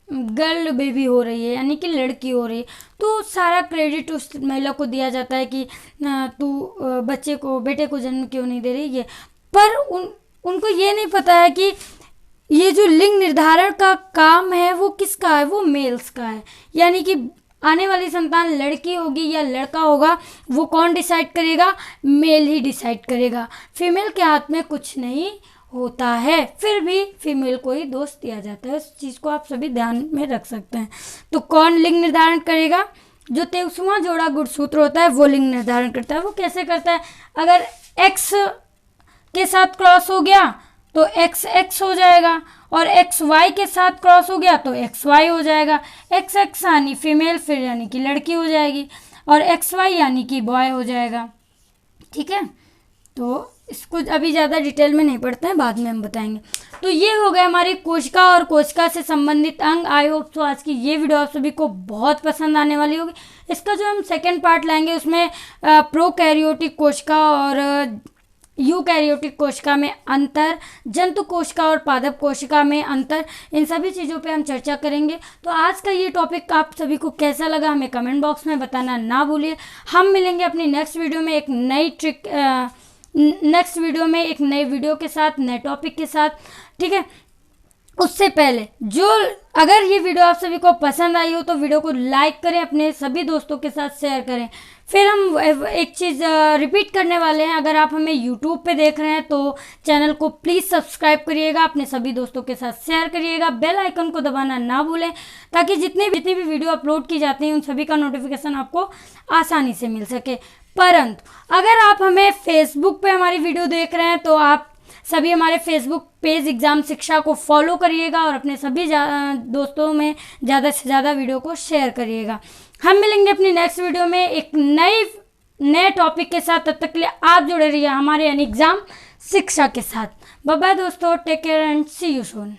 गर्ल बेबी हो रही है यानी कि लड़की हो रही है तो सारा क्रेडिट उस महिला को दिया जाता है कि तू बेटे को जन्म क्यों नहीं दे रही है। पर उनको ये नहीं पता है कि ये जो लिंग निर्धारण का काम है वो किसका है? वो मेल्स का है। यानी कि आने वाली संतान लड़की होगी या लड़का होगा वो कौन डिसाइड करेगा? मेल ही डिसाइड करेगा। फीमेल के हाथ में कुछ नहीं होता है। फिर भी फीमेल को ही दोष दिया जाता है। इस चीज़ को आप सभी ध्यान में रख सकते हैं। तो कौन लिंग निर्धारण करेगा? जो 23वां जोड़ा गुणसूत्र होता है वो लिंग निर्धारण करता है। वो कैसे करता है? अगर एक्स के साथ क्रॉस हो गया तो एक्स एक्स हो जाएगा और एक्स वाई के साथ क्रॉस हो गया तो एक्स वाई हो जाएगा। एक्स एक्स यानी फीमेल, फिर यानी कि लड़की हो जाएगी, और एक्स वाई यानी कि बॉय हो जाएगा, ठीक है। तो इसको अभी ज़्यादा डिटेल में नहीं पढ़ते हैं, बाद में हम बताएंगे। तो ये हो गया हमारी कोशिका और कोशिका से संबंधित अंग। आई होप तो आज की ये वीडियो आप सभी को बहुत पसंद आने वाली होगी। इसका जो हम सेकेंड पार्ट लाएंगे उसमें प्रोकैरियोटिक कोशिका और यूकैरियोटिक कोशिका में अंतर, जंतु कोशिका और पादप कोशिका में अंतर, इन सभी चीज़ों पे हम चर्चा करेंगे। तो आज का ये टॉपिक आप सभी को कैसा लगा हमें कमेंट बॉक्स में बताना ना भूलिए। हम मिलेंगे अपनी नेक्स्ट वीडियो में एक नई वीडियो के साथ, नए टॉपिक के साथ, ठीक है। उससे पहले अगर ये वीडियो आप सभी को पसंद आई हो तो वीडियो को लाइक करें, अपने सभी दोस्तों के साथ शेयर करें। फिर हम एक चीज़ रिपीट करने वाले हैं। अगर आप हमें यूट्यूब पे देख रहे हैं तो चैनल को प्लीज़ सब्सक्राइब करिएगा, अपने सभी दोस्तों के साथ शेयर करिएगा, बेल आइकन को दबाना ना भूलें ताकि जितनी भी वीडियो अपलोड की जाती हैं उन सभी का नोटिफिकेशन आपको आसानी से मिल सके। परंतु अगर आप हमें फेसबुक पे हमारी वीडियो देख रहे हैं तो आप सभी हमारे फेसबुक पेज एग्ज़ाम शिक्षा को फॉलो करिएगा और अपने सभी दोस्तों में ज़्यादा से ज़्यादा वीडियो को शेयर करिएगा। हम मिलेंगे अपनी नेक्स्ट वीडियो में एक नई नए टॉपिक के साथ। तब तक के लिए आप जुड़े रहिए हमारे यानी एग्जाम शिक्षा के साथ। बाय बाय दोस्तों, take care and see you soon.